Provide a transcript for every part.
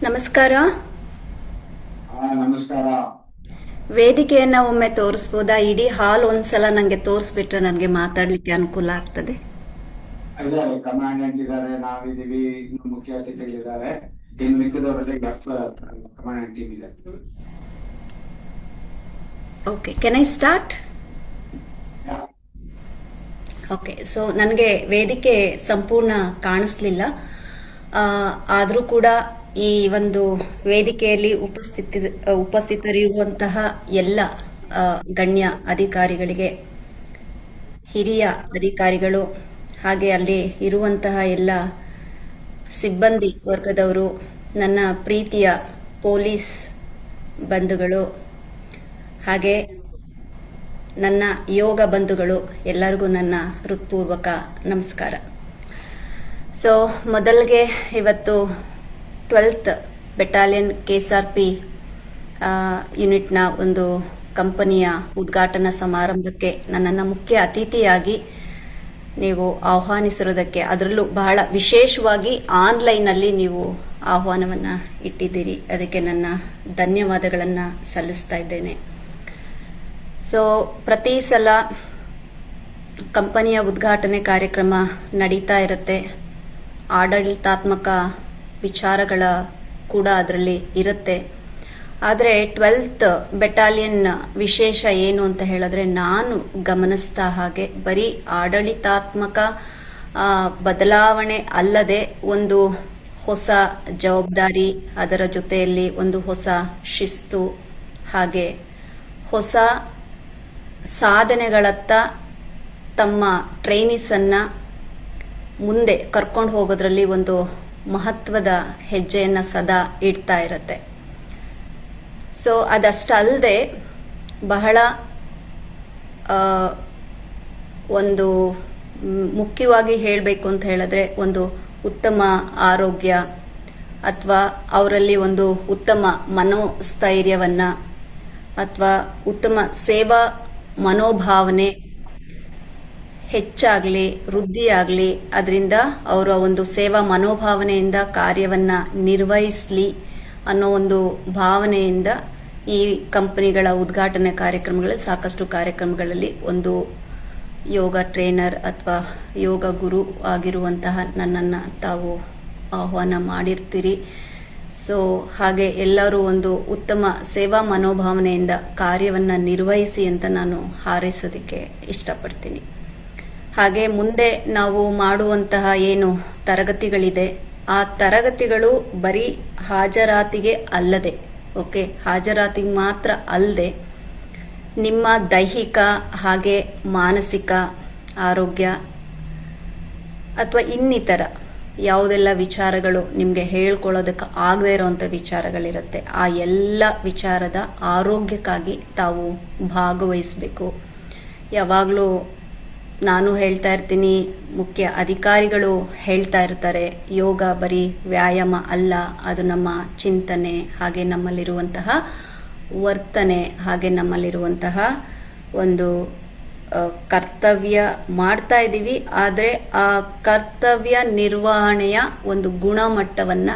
ನಮಸ್ಕಾರ. ನಮಸ್ಕಾರ. ವೇದಿಕೆಯನ್ನ ಒಮ್ಮೆ ತೋರಿಸ್ಬೋದಾ? ಇಡೀ ಹಾಲ್ ಒಂದ್ಸಲ ನಂಗೆ ತೋರಿಸ್ಬಿಟ್ರೆ ನನಗೆ ಮಾತಾಡ್ಲಿಕ್ಕೆ ಅನುಕೂಲ ಆಗ್ತದೆ. ಇದ್ದಾರೆ, ಕಮಾಂಡೆಂಟ್ ಇದ್ದಾರೆ, ನಾವಿದ್ದೀವಿ, ಇನ್ನು ಮುಖ್ಯ ಅತಿಥಿಗಳಿದ್ದಾರೆ, ಇನ್ನು ಮಿಕ್ಕಿದವರಲ್ಲಿ ಕಮಾಂಡೆಂಟ್ ಟೀಮ್ ಇದೆ. Okay, can I start? Okay, so ನನಗೆ ವೇದಿಕೆ ಸಂಪೂರ್ಣ ಕಾಣಿಸ್ಲಿಲ್ಲ. ಆದರೂ ಕೂಡ ಈ ಒಂದು ವೇದಿಕೆಯಲ್ಲಿ ಉಪಸ್ಥಿತರಿರುವಂತಹ ಎಲ್ಲ ಗಣ್ಯ ಅಧಿಕಾರಿಗಳಿಗೆ, ಹಿರಿಯ ಅಧಿಕಾರಿಗಳು, ಹಾಗೆ ಅಲ್ಲಿ ಇರುವಂತಹ ಎಲ್ಲ ಸಿಬ್ಬಂದಿ ವರ್ಗದವರು, ನನ್ನ ಪ್ರೀತಿಯ ಪೊಲೀಸ್ ಬಂಧುಗಳು, ಹಾಗೆ ನನ್ನ ಯೋಗ ಬಂಧುಗಳು, ಎಲ್ಲರಿಗೂ ನನ್ನ ಹೃತ್ಪೂರ್ವಕ ನಮಸ್ಕಾರ. ಸೊ ಮೊದಲಿಗೆ ಇವತ್ತು 12th ಬೆಟಾಲಿಯನ್ KSRP ಯೂನಿಟ್ನ ಒಂದು ಕಂಪನಿಯ ಉದ್ಘಾಟನಾ ಸಮಾರಂಭಕ್ಕೆ ನನ್ನನ್ನು ಮುಖ್ಯ ಅತಿಥಿಯಾಗಿ ನೀವು ಆಹ್ವಾನಿಸಿರೋದಕ್ಕೆ, ಅದರಲ್ಲೂ ಬಹಳ ವಿಶೇಷವಾಗಿ ಆನ್ಲೈನಲ್ಲಿ ನೀವು ಆಹ್ವಾನವನ್ನು ಇಟ್ಟಿದ್ದೀರಿ, ಅದಕ್ಕೆ ನನ್ನ ಧನ್ಯವಾದಗಳನ್ನು ಸಲ್ಲಿಸ್ತಾ ಇದ್ದೇನೆ. ಸೊ ಪ್ರತಿ ಸಲ ಕಂಪನಿಯ ಉದ್ಘಾಟನೆ ಕಾರ್ಯಕ್ರಮ ನಡೀತಾ ಇರುತ್ತೆ, ಆಡಳಿತಾತ್ಮಕ ವಿಚಾರಗಳ ಕೂಡ ಅದರಲ್ಲಿ ಇರುತ್ತೆ. ಆದರೆ 12th ಬೆಟಾಲಿಯನ್ ವಿಶೇಷ ಏನು ಅಂತ ಹೇಳಿದ್ರೆ, ನಾನು ಗಮನಿಸ್ತಾ ಹಾಗೆ ಬರೀ ಆಡಳಿತಾತ್ಮಕ ಬದಲಾವಣೆ ಅಲ್ಲದೆ ಒಂದು ಹೊಸ ಜವಾಬ್ದಾರಿ, ಅದರ ಜೊತೆಯಲ್ಲಿ ಒಂದು ಹೊಸ ಶಿಸ್ತು, ಹಾಗೆ ಹೊಸ ಸಾಧನೆಗಳತ್ತ ತಮ್ಮ ಟ್ರೈನೀಸನ್ನು ಮುಂದೆ ಕರ್ಕೊಂಡು ಹೋಗೋದ್ರಲ್ಲಿ ಒಂದು ಮಹತ್ವದ ಹೆಜ್ಜೆಯನ್ನು ಸದಾ ಇಡ್ತಾ ಇರುತ್ತೆ. ಸೊ ಅದಷ್ಟಲ್ಲದೆ ಬಹಳ ಒಂದು ಮುಖ್ಯವಾಗಿ ಹೇಳಬೇಕು ಅಂತ ಹೇಳಿದ್ರೆ, ಒಂದು ಉತ್ತಮ ಆರೋಗ್ಯ ಅಥವಾ ಅವರಲ್ಲಿ ಒಂದು ಉತ್ತಮ ಮನೋಸ್ಥೈರ್ಯವನ್ನು ಅಥವಾ ಉತ್ತಮ ಸೇವಾ ಮನೋಭಾವನೆ ಹೆಚ್ಚಾಗಲಿ, ವೃದ್ಧಿಯಾಗಲಿ, ಅದರಿಂದ ಅವರ ಒಂದು ಸೇವಾ ಮನೋಭಾವನೆಯಿಂದ ಕಾರ್ಯವನ್ನು ನಿರ್ವಹಿಸಲಿ ಅನ್ನೋ ಒಂದು ಭಾವನೆಯಿಂದ ಈ ಕಂಪನಿಗಳ ಉದ್ಘಾಟನೆ ಕಾರ್ಯಕ್ರಮಗಳಲ್ಲಿ, ಸಾಕಷ್ಟು ಕಾರ್ಯಕ್ರಮಗಳಲ್ಲಿ ಒಂದು ಯೋಗ ಟ್ರೈನರ್ ಅಥವಾ ಯೋಗ ಗುರು ಆಗಿರುವಂತಹ ನನ್ನನ್ನು ತಾವು ಆಹ್ವಾನ ಮಾಡಿರ್ತೀರಿ. ಸೊ ಹಾಗೆ ಎಲ್ಲರೂ ಒಂದು ಉತ್ತಮ ಸೇವಾ ಮನೋಭಾವನೆಯಿಂದ ಕಾರ್ಯವನ್ನು ನಿರ್ವಹಿಸಿ ಅಂತ ನಾನು ಹಾರೈಸೋದಕ್ಕೆ ಇಷ್ಟಪಡ್ತೀನಿ. ಹಾಗೆ ಮುಂದೆ ನಾವು ಮಾಡುವಂತಹ ಏನು ತರಗತಿಗಳಿದೆ, ಆ ತರಗತಿಗಳು ಬರೀ ಹಾಜರಾತಿಗೆ ಅಲ್ಲದೆ, ಓಕೆ, ಹಾಜರಾತಿಗೆ ಮಾತ್ರ ಅಲ್ಲದೆ ನಿಮ್ಮ ದೈಹಿಕ ಹಾಗೆ ಮಾನಸಿಕ ಆರೋಗ್ಯ ಅಥವಾ ಇನ್ನಿತರ ಯಾವುದೆಲ್ಲ ವಿಚಾರಗಳು ನಿಮಗೆ ಹೇಳ್ಕೊಳ್ಳೋದಕ್ಕೆ ಆಗದೆ ಇರೋವಂಥ ವಿಚಾರಗಳಿರುತ್ತೆ, ಆ ಎಲ್ಲ ವಿಚಾರದ ಆರೋಗ್ಯಕ್ಕಾಗಿ ತಾವು ಭಾಗವಹಿಸಬೇಕು. ಯಾವಾಗಲೂ ನಾನು ಹೇಳ್ತಾ ಇರ್ತೀನಿ, ಮುಖ್ಯ ಅಧಿಕಾರಿಗಳು ಹೇಳ್ತಾ ಇರ್ತಾರೆ, ಯೋಗ ಬರೀ ವ್ಯಾಯಾಮ ಅಲ್ಲ, ಅದು ನಮ್ಮ ಚಿಂತನೆ, ಹಾಗೆ ನಮ್ಮಲ್ಲಿರುವಂತಹ ವರ್ತನೆ, ಹಾಗೆ ನಮ್ಮಲ್ಲಿರುವಂತಹ ಒಂದು ಕರ್ತವ್ಯ ಮಾಡ್ತಾ ಇದ್ದೀವಿ. ಆದರೆ ಆ ಕರ್ತವ್ಯ ನಿರ್ವಹಣೆಯ ಒಂದು ಗುಣಮಟ್ಟವನ್ನು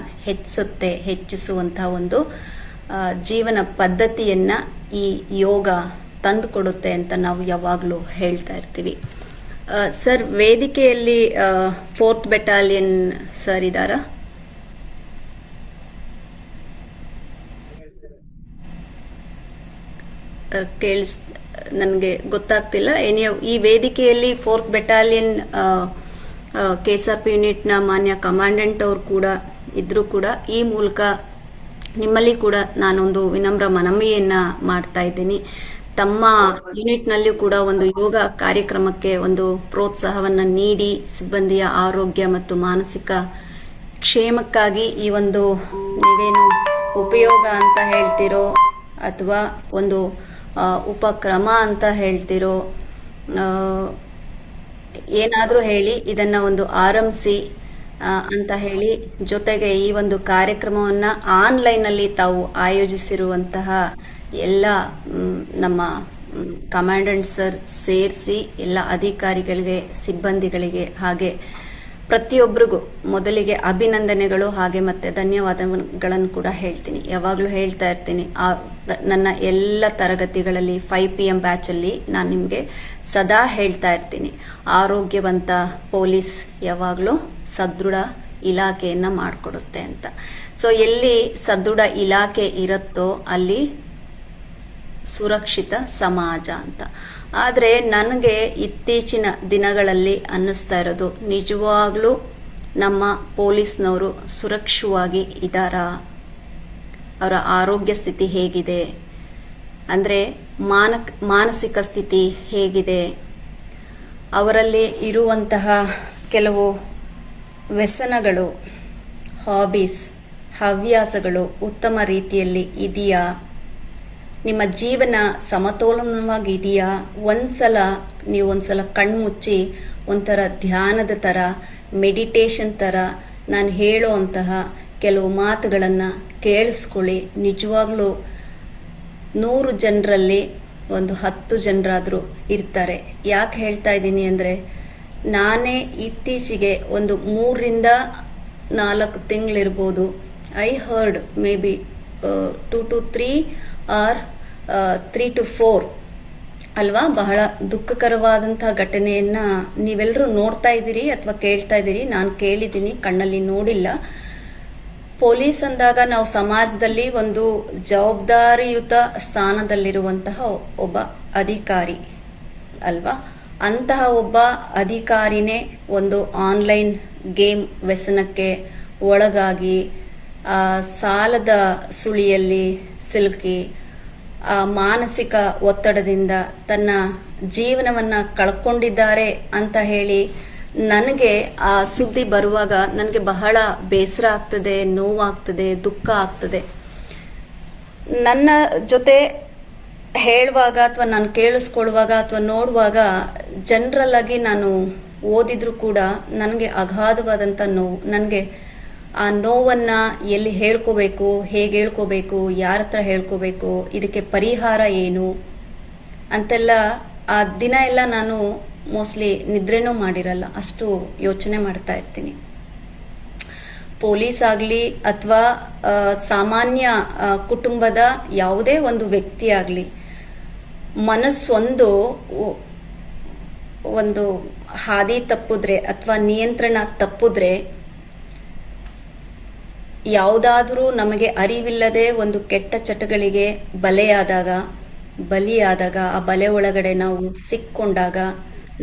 ಹೆಚ್ಚಿಸುವಂತಹ ಒಂದು ಜೀವನ ಪದ್ಧತಿಯನ್ನು ಈ ಯೋಗ ತಂದುಕೊಡುತ್ತೆ ಅಂತ ನಾವು ಯಾವಾಗಲೂ ಹೇಳ್ತಾ ಇರ್ತೀವಿ. ಸರ್, ವೇದಿಕೆಯಲ್ಲಿ 4th ಬೆಟಾಲಿಯನ್ ಸರ್ ಇದ್ದಾರಾ? ನನಗೆ ಗೊತ್ತಾಗ್ತಿಲ್ಲ. ಈ ವೇದಿಕೆಯಲ್ಲಿ 4th ಬೆಟಾಲಿಯನ್ KSRP ಯೂನಿಟ್ನ ಮಾನ್ಯ ಕಮಾಂಡೆಂಟ್ ಅವರು ಕೂಡ ಇದ್ರೂ ಕೂಡ ಈ ಮೂಲಕ ನಿಮ್ಮಲ್ಲಿ ಕೂಡ ನಾನೊಂದು ವಿನಮ್ರ ಮನವಿಯನ್ನ ಮಾಡ್ತಾ ಇದ್ದೀನಿ. ತಮ್ಮ ಯೂನಿಟ್ನಲ್ಲಿಯೂ ಕೂಡ ಒಂದು ಯೋಗ ಕಾರ್ಯಕ್ರಮಕ್ಕೆ ಒಂದು ಪ್ರೋತ್ಸಾಹವನ್ನು ನೀಡಿ ಸಿಬ್ಬಂದಿಯ ಆರೋಗ್ಯ ಮತ್ತು ಮಾನಸಿಕ ಕ್ಷೇಮಕ್ಕಾಗಿ ಈ ಒಂದು ನೀವೇನು ಉಪಯೋಗ ಅಂತ ಹೇಳ್ತಿರೋ ಅಥವಾ ಒಂದು ಉಪಕ್ರಮ ಅಂತ ಹೇಳ್ತಿರೋ, ಏನಾದರೂ ಹೇಳಿ ಇದನ್ನ ಒಂದು ಆರಂಭಿಸಿ ಅಂತ ಹೇಳಿ, ಜೊತೆಗೆ ಈ ಒಂದು ಕಾರ್ಯಕ್ರಮವನ್ನು ಆನ್ಲೈನಲ್ಲಿ ತಾವು ಆಯೋಜಿಸಿರುವಂತಹ ಎಲ್ಲ ನಮ್ಮ ಕಮಾಂಡೆಂಟ್ ಸರ್ ಸೇರಿಸಿ ಎಲ್ಲ ಅಧಿಕಾರಿಗಳಿಗೆ, ಸಿಬ್ಬಂದಿಗಳಿಗೆ ಹಾಗೆ ಪ್ರತಿಯೊಬ್ಬರಿಗೂ ಮೊದಲಿಗೆ ಅಭಿನಂದನೆಗಳು ಹಾಗೆ ಮತ್ತೆ ಧನ್ಯವಾದಗಳನ್ನು ಕೂಡ ಹೇಳ್ತೀನಿ. ಯಾವಾಗಲೂ ಹೇಳ್ತಾ ಇರ್ತೀನಿ, ನನ್ನ ಎಲ್ಲ ತರಗತಿಗಳಲ್ಲಿ 5 PM ಬ್ಯಾಚಲ್ಲಿ ನಾನು ನಿಮಗೆ ಸದಾ ಹೇಳ್ತಾ ಇರ್ತೀನಿ, ಆರೋಗ್ಯವಂತ ಪೊಲೀಸ್ ಯಾವಾಗಲೂ ಸದೃಢ ಇಲಾಖೆಯನ್ನ ಮಾಡಿಕೊಡುತ್ತೆ ಅಂತ. ಸೊ ಎಲ್ಲಿ ಸದೃಢ ಇಲಾಖೆ ಇರುತ್ತೋ ಅಲ್ಲಿ ಸುರಕ್ಷಿತ ಸಮಾಜ ಅಂತ. ಆದರೆ ನನಗೆ ಇತ್ತೀಚಿನ ದಿನಗಳಲ್ಲಿ ಅನ್ನಿಸ್ತಾ ಇರೋದು, ನಿಜವಾಗ್ಲೂ ನಮ್ಮ ಪೊಲೀಸ್ನವರು ಸುರಕ್ಷವಾಗಿ ಇದ್ದಾರಾ? ಅವರ ಆರೋಗ್ಯ ಸ್ಥಿತಿ ಹೇಗಿದೆ? ಅಂದರೆ ಮಾನಸಿಕ ಸ್ಥಿತಿ ಹೇಗಿದೆ? ಅವರಲ್ಲಿ ಇರುವಂತಹ ಕೆಲವು ವ್ಯಸನಗಳು, ಹಾಬೀಸ್, ಹವ್ಯಾಸಗಳು ಉತ್ತಮ ರೀತಿಯಲ್ಲಿ ಇದೆಯಾ? ನಿಮ್ಮ ಜೀವನ ಸಮತೋಲನವಾಗಿದೆಯಾ? ಒಂದ್ಸಲ ಕಣ್ಮುಚ್ಚಿ ಒಂಥರ ಧ್ಯಾನದ ಥರ, ಮೆಡಿಟೇಷನ್ ಥರ ನಾನು ಹೇಳೋವಂತಹ ಕೆಲವು ಮಾತುಗಳನ್ನು ಕೇಳಿಸ್ಕೊಳ್ಳಿ. ನಿಜವಾಗ್ಲೂ 100 ಜನರಲ್ಲಿ ಒಂದು 10 ಜನರಾದರೂ ಇರ್ತಾರೆ. ಯಾಕೆ ಹೇಳ್ತಾ ಇದ್ದೀನಿ ಅಂದರೆ, ನಾನೇ ಇತ್ತೀಚೆಗೆ ಒಂದು 3 ರಿಂದ 4 ತಿಂಗಳಿರ್ಬೋದು, I heard maybe 2 to 3 or 3 to 4 ಅಲ್ವಾ, ಬಹಳ ದುಃಖಕರವಾದಂತಹ ಘಟನೆಯನ್ನ ನೀವೆಲ್ಲರೂ ನೋಡ್ತಾ ಇದ್ದೀರಿ ಅಥವಾ ಕೇಳ್ತಾ ಇದ್ದೀರಿ. ನಾನು ಕೇಳಿದ್ದೀನಿ, ಕಣ್ಣಲ್ಲಿ ನೋಡಿಲ್ಲ. ಪೊಲೀಸ್ ಅಂದಾಗ ನಾವು ಸಮಾಜದಲ್ಲಿ ಒಂದು ಜವಾಬ್ದಾರಿಯುತ ಸ್ಥಾನದಲ್ಲಿರುವಂತಹ ಒಬ್ಬ ಅಧಿಕಾರಿ ಅಲ್ವಾ. ಅಂತಹ ಒಬ್ಬ ಅಧಿಕಾರಿನೇ ಒಂದು ಆನ್ಲೈನ್ ಗೇಮ್ ವ್ಯಸನಕ್ಕೆ ಒಳಗಾಗಿ ಸಾಲದ ಸುಳಿಯಲ್ಲಿ ಸಿಲುಕಿ ಮಾನಸಿಕ ಒತ್ತಡದಿಂದ ತನ್ನ ಜೀವನವನ್ನ ಕಳ್ಕೊಂಡಿದ್ದಾರೆ ಅಂತ ಹೇಳಿ ನನಗೆ ಆ ಸುದ್ದಿ ಬರುವಾಗ ನನಗೆ ಬಹಳ ಬೇಸರ ಆಗ್ತದೆ, ನೋವಾಗ್ತದೆ, ದುಃಖ ಆಗ್ತದೆ. ನನ್ನ ಜೊತೆ ಹೇಳುವಾಗ ಅಥವಾ ನಾನು ಕೇಳಿಸ್ಕೊಳ್ಳುವಾಗ ಅಥವಾ ನೋಡುವಾಗ ಜನರಲ್ ಆಗಿ ನಾನು ಓದಿದ್ರು ಕೂಡ ನನಗೆ ಅಗಾಧವಾದಂಥ ನೋವು. ನನಗೆ ಆ ನೋವನ್ನ ಎಲ್ಲಿ ಹೇಳ್ಕೋಬೇಕು, ಹೇಗೆ ಹೇಳ್ಕೋಬೇಕು, ಯಾರ ಹತ್ರ ಹೇಳ್ಕೋಬೇಕು, ಇದಕ್ಕೆ ಪರಿಹಾರ ಏನು ಅಂತೆಲ್ಲ ಆ ದಿನ ಎಲ್ಲ ನಾನು ಮೋಸ್ಟ್ಲಿ ನಿದ್ರೆನೂ ಮಾಡಿರಲ್ಲ, ಅಷ್ಟು ಯೋಚನೆ ಮಾಡ್ತಾ ಇರ್ತೀನಿ. ಪೊಲೀಸ್ ಆಗಲಿ ಅಥವಾ ಸಾಮಾನ್ಯ ಕುಟುಂಬದ ಯಾವುದೇ ಒಂದು ವ್ಯಕ್ತಿ ಆಗಲಿ, ಒಂದು ಹಾದಿ ತಪ್ಪಿದ್ರೆ ಅಥವಾ ನಿಯಂತ್ರಣ ತಪ್ಪಿದ್ರೆ, ಯಾವುದಾದರೂ ನಮಗೆ ಅರಿವಿಲ್ಲದೆ ಒಂದು ಕೆಟ್ಟ ಚಟಗಳಿಗೆ ಬಲಿಯಾದಾಗ ಆ ಬಲೆ ಒಳಗಡೆ ನಾವು ಸಿಕ್ಕೊಂಡಾಗ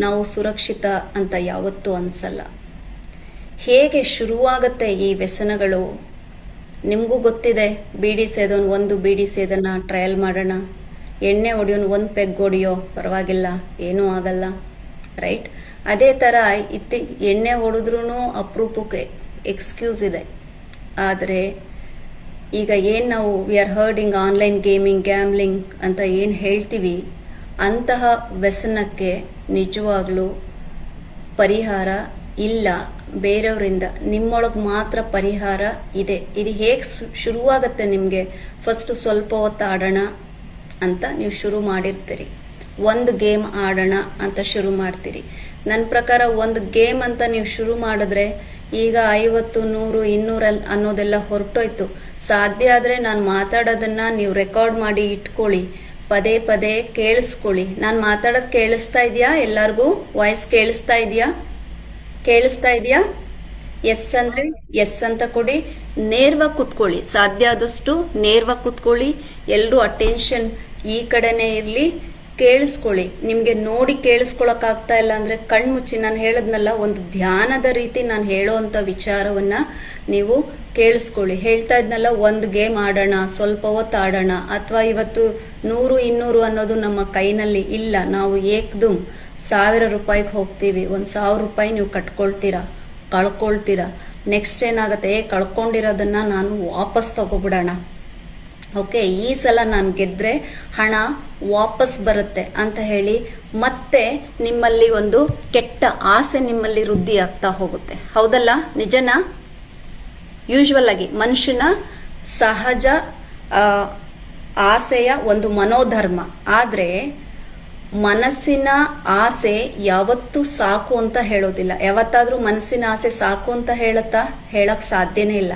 ನಾವು ಸುರಕ್ಷಿತ ಅಂತ ಯಾವತ್ತೂ ಅನ್ಸಲ್ಲ. ಹೇಗೆ ಶುರುವಾಗುತ್ತೆ ಈ ವ್ಯಸನಗಳು? ನಿಮಗೂ ಗೊತ್ತಿದೆ, ಬೀಡಿ ಸೇದೋನು ಒಂದು ಬೀಡಿ ಸೇದನ ಟ್ರಯಲ್ ಮಾಡೋಣ, ಎಣ್ಣೆ ಹೊಡಿಯೋನು ಒಂದು ಪೆಗ್ ಹೊಡಿಯೋ ಪರವಾಗಿಲ್ಲ, ಏನೂ ಆಗಲ್ಲ, ರೈಟ್? ಅದೇ ಥರ ಎಣ್ಣೆ ಹೊಡೆದ್ರೂ ಅಪರೂಪಕ್ಕೆ ಎಕ್ಸ್ಕ್ಯೂಸ್ ಇದೆ. ಆದರೆ ಈಗ ಏನು ನಾವು we are herding online gaming, gambling ಅಂತ ಏನು ಹೇಳ್ತೀವಿ, ಅಂತಹ ವ್ಯಸನಕ್ಕೆ ನಿಜವಾಗ್ಲೂ ಪರಿಹಾರ ಇಲ್ಲ ಬೇರೆಯವರಿಂದ. ನಿಮ್ಮೊಳಗೆ ಮಾತ್ರ ಪರಿಹಾರ ಇದೆ. ಇದು ಹೇಗೆ ಶುರುವಾಗತ್ತೆ ನಿಮಗೆ? ಫಸ್ಟ್ ಸ್ವಲ್ಪ ಹೊತ್ತು ಆಡೋಣ ಅಂತ ನೀವು ಶುರು ಮಾಡಿರ್ತೀರಿ, ಒಂದು ಗೇಮ್ ಆಡೋಣ ಅಂತ ಶುರು ಮಾಡ್ತೀರಿ. ನನ್ನ ಪ್ರಕಾರ ಒಂದು ಗೇಮ್ ಅಂತ ನೀವು ಶುರು ಮಾಡಿದ್ರೆ ಈಗ 50, 100, 200 ಅನ್ನೋದೆಲ್ಲ ಹೊರಟೋಯ್ತು. ಸಾಧ್ಯ ಆದರೆ ನಾನು ಮಾತಾಡೋದನ್ನ ನೀವು ರೆಕಾರ್ಡ್ ಮಾಡಿ ಇಟ್ಕೊಳ್ಳಿ, ಪದೇ ಪದೇ ಕೇಳಿಸ್ಕೊಳ್ಳಿ. ನಾನು ಮಾತಾಡೋದು ಕೇಳಿಸ್ತಾ ಇದೆಯಾ? ಎಲ್ಲರಿಗೂ ವಾಯ್ಸ್ ಕೇಳಿಸ್ತಾ ಇದೆಯಾ? ಎಸ್ ಅಂದ್ರೆ ಎಸ್ ಅಂತ ಕೊಡಿ. ನೇರವಾಗಿ ಕೂತ್ಕೊಳ್ಳಿ, ಸಾಧ್ಯ ಆದಷ್ಟು ನೇರವಾಗಿ ಕೂತ್ಕೊಳ್ಳಿ. ಎಲ್ಲರೂ ಅಟೆನ್ಷನ್ ಈ ಕಡೆನೇ ಇರಲಿ. ಕೇಳಿಸ್ಕೊಳ್ಳಿ. ನಿಮಗೆ ನೋಡಿ ಕೇಳಿಸ್ಕೊಳಕ್ ಆಗ್ತಾ ಇಲ್ಲ ಅಂದ್ರೆ ಕಣ್ಮುಚ್ಚಿ, ನಾನು ಹೇಳದ್ನಲ್ಲ, ಒಂದು ಧ್ಯಾನದ ರೀತಿ ನಾನು ಹೇಳೋವಂಥ ವಿಚಾರವನ್ನ ನೀವು ಕೇಳಿಸ್ಕೊಳ್ಳಿ. ಹೇಳ್ತಾ ಇದ್ನಲ್ಲ, ಒಂದು ಗೇಮ್ ಆಡೋಣ, ಸ್ವಲ್ಪ ಹೊತ್ತು ಆಡೋಣ, ಅಥವಾ ಇವತ್ತು 100, 200 ಅನ್ನೋದು ನಮ್ಮ ಕೈನಲ್ಲಿ ಇಲ್ಲ. ನಾವು ಏಕ್ದುಮ್ 1000 ರೂಪಾಯಿಗೆ ಹೋಗ್ತೀವಿ, 1000 ರೂಪಾಯಿ ನೀವು ಕಳ್ಕೊಳ್ತೀರಾ. ನೆಕ್ಸ್ಟ್ ಏನಾಗುತ್ತೆ, ಕಳ್ಕೊಂಡಿರೋದನ್ನ ನಾನು ವಾಪಸ್ ತಗೋಬಿಡೋಣ, ಓಕೆ, ಈ ಸಲ ನಾನು ಗೆದ್ರೆ ಹಣ ವಾಪಸ್ ಬರುತ್ತೆ ಅಂತ ಹೇಳಿ ಮತ್ತೆ ನಿಮ್ಮಲ್ಲಿ ಒಂದು ಕೆಟ್ಟ ಆಸೆ ನಿಮ್ಮಲ್ಲಿ ವೃದ್ಧಿ ಆಗ್ತಾ ಹೋಗುತ್ತೆ. ಹೌದಲ್ಲ? ನಿಜನಾ? ಯೂಶುವಲ್ ಆಗಿ ಮನುಷ್ಯನ ಸಹಜ ಆಸೆಯ ಒಂದು ಮನೋಧರ್ಮ. ಆದ್ರೆ ಮನಸ್ಸಿನ ಆಸೆ ಯಾವತ್ತೂ ಸಾಕು ಅಂತ ಹೇಳೋದಿಲ್ಲ. ಯಾವತ್ತಾದ್ರೂ ಮನಸ್ಸಿನ ಆಸೆ ಸಾಕು ಅಂತ ಹೇಳಕ್ ಸಾಧ್ಯನೇ ಇಲ್ಲ.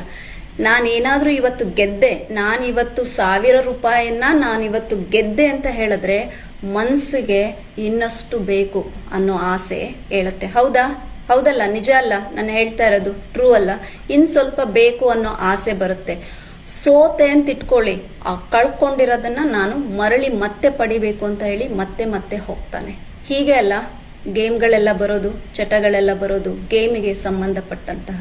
ನಾನೇನಾದ್ರೂ ಇವತ್ತು ಗೆದ್ದೆ, ನಾನಿವತ್ತು 1000 ರೂಪಾಯಿಯನ್ನ ನಾನಿವತ್ತು ಗೆದ್ದೆ ಅಂತ ಹೇಳಿದ್ರೆ ಮನಸ್ಸಿಗೆ ಇನ್ನಷ್ಟು ಬೇಕು ಅನ್ನೋ ಆಸೆ ಹೇಳುತ್ತೆ. ಹೌದಲ್ಲ? ನಿಜ ಅಲ್ಲ ನಾನು ಹೇಳ್ತಾ ಇರೋದು? ಟ್ರೂ ಅಲ್ಲ? ಇನ್ ಸ್ವಲ್ಪ ಬೇಕು ಅನ್ನೋ ಆಸೆ ಬರುತ್ತೆ. ಸೋತೆ ಅಂತ ಇಟ್ಕೊಳ್ಳಿ, ಆ ಕಳ್ಕೊಂಡಿರೋದನ್ನ ನಾನು ಮರಳಿ ಮತ್ತೆ ಪಡಿಬೇಕು ಅಂತ ಹೇಳಿ ಮತ್ತೆ ಹೋಗ್ತಾನೆ. ಹೀಗೆ ಅಲ್ಲ ಗೇಮ್ಗಳೆಲ್ಲ ಬರೋದು, ಚಟಗಳೆಲ್ಲ ಬರೋದು ಗೇಮಿಗೆ ಸಂಬಂಧಪಟ್ಟಂತಹ.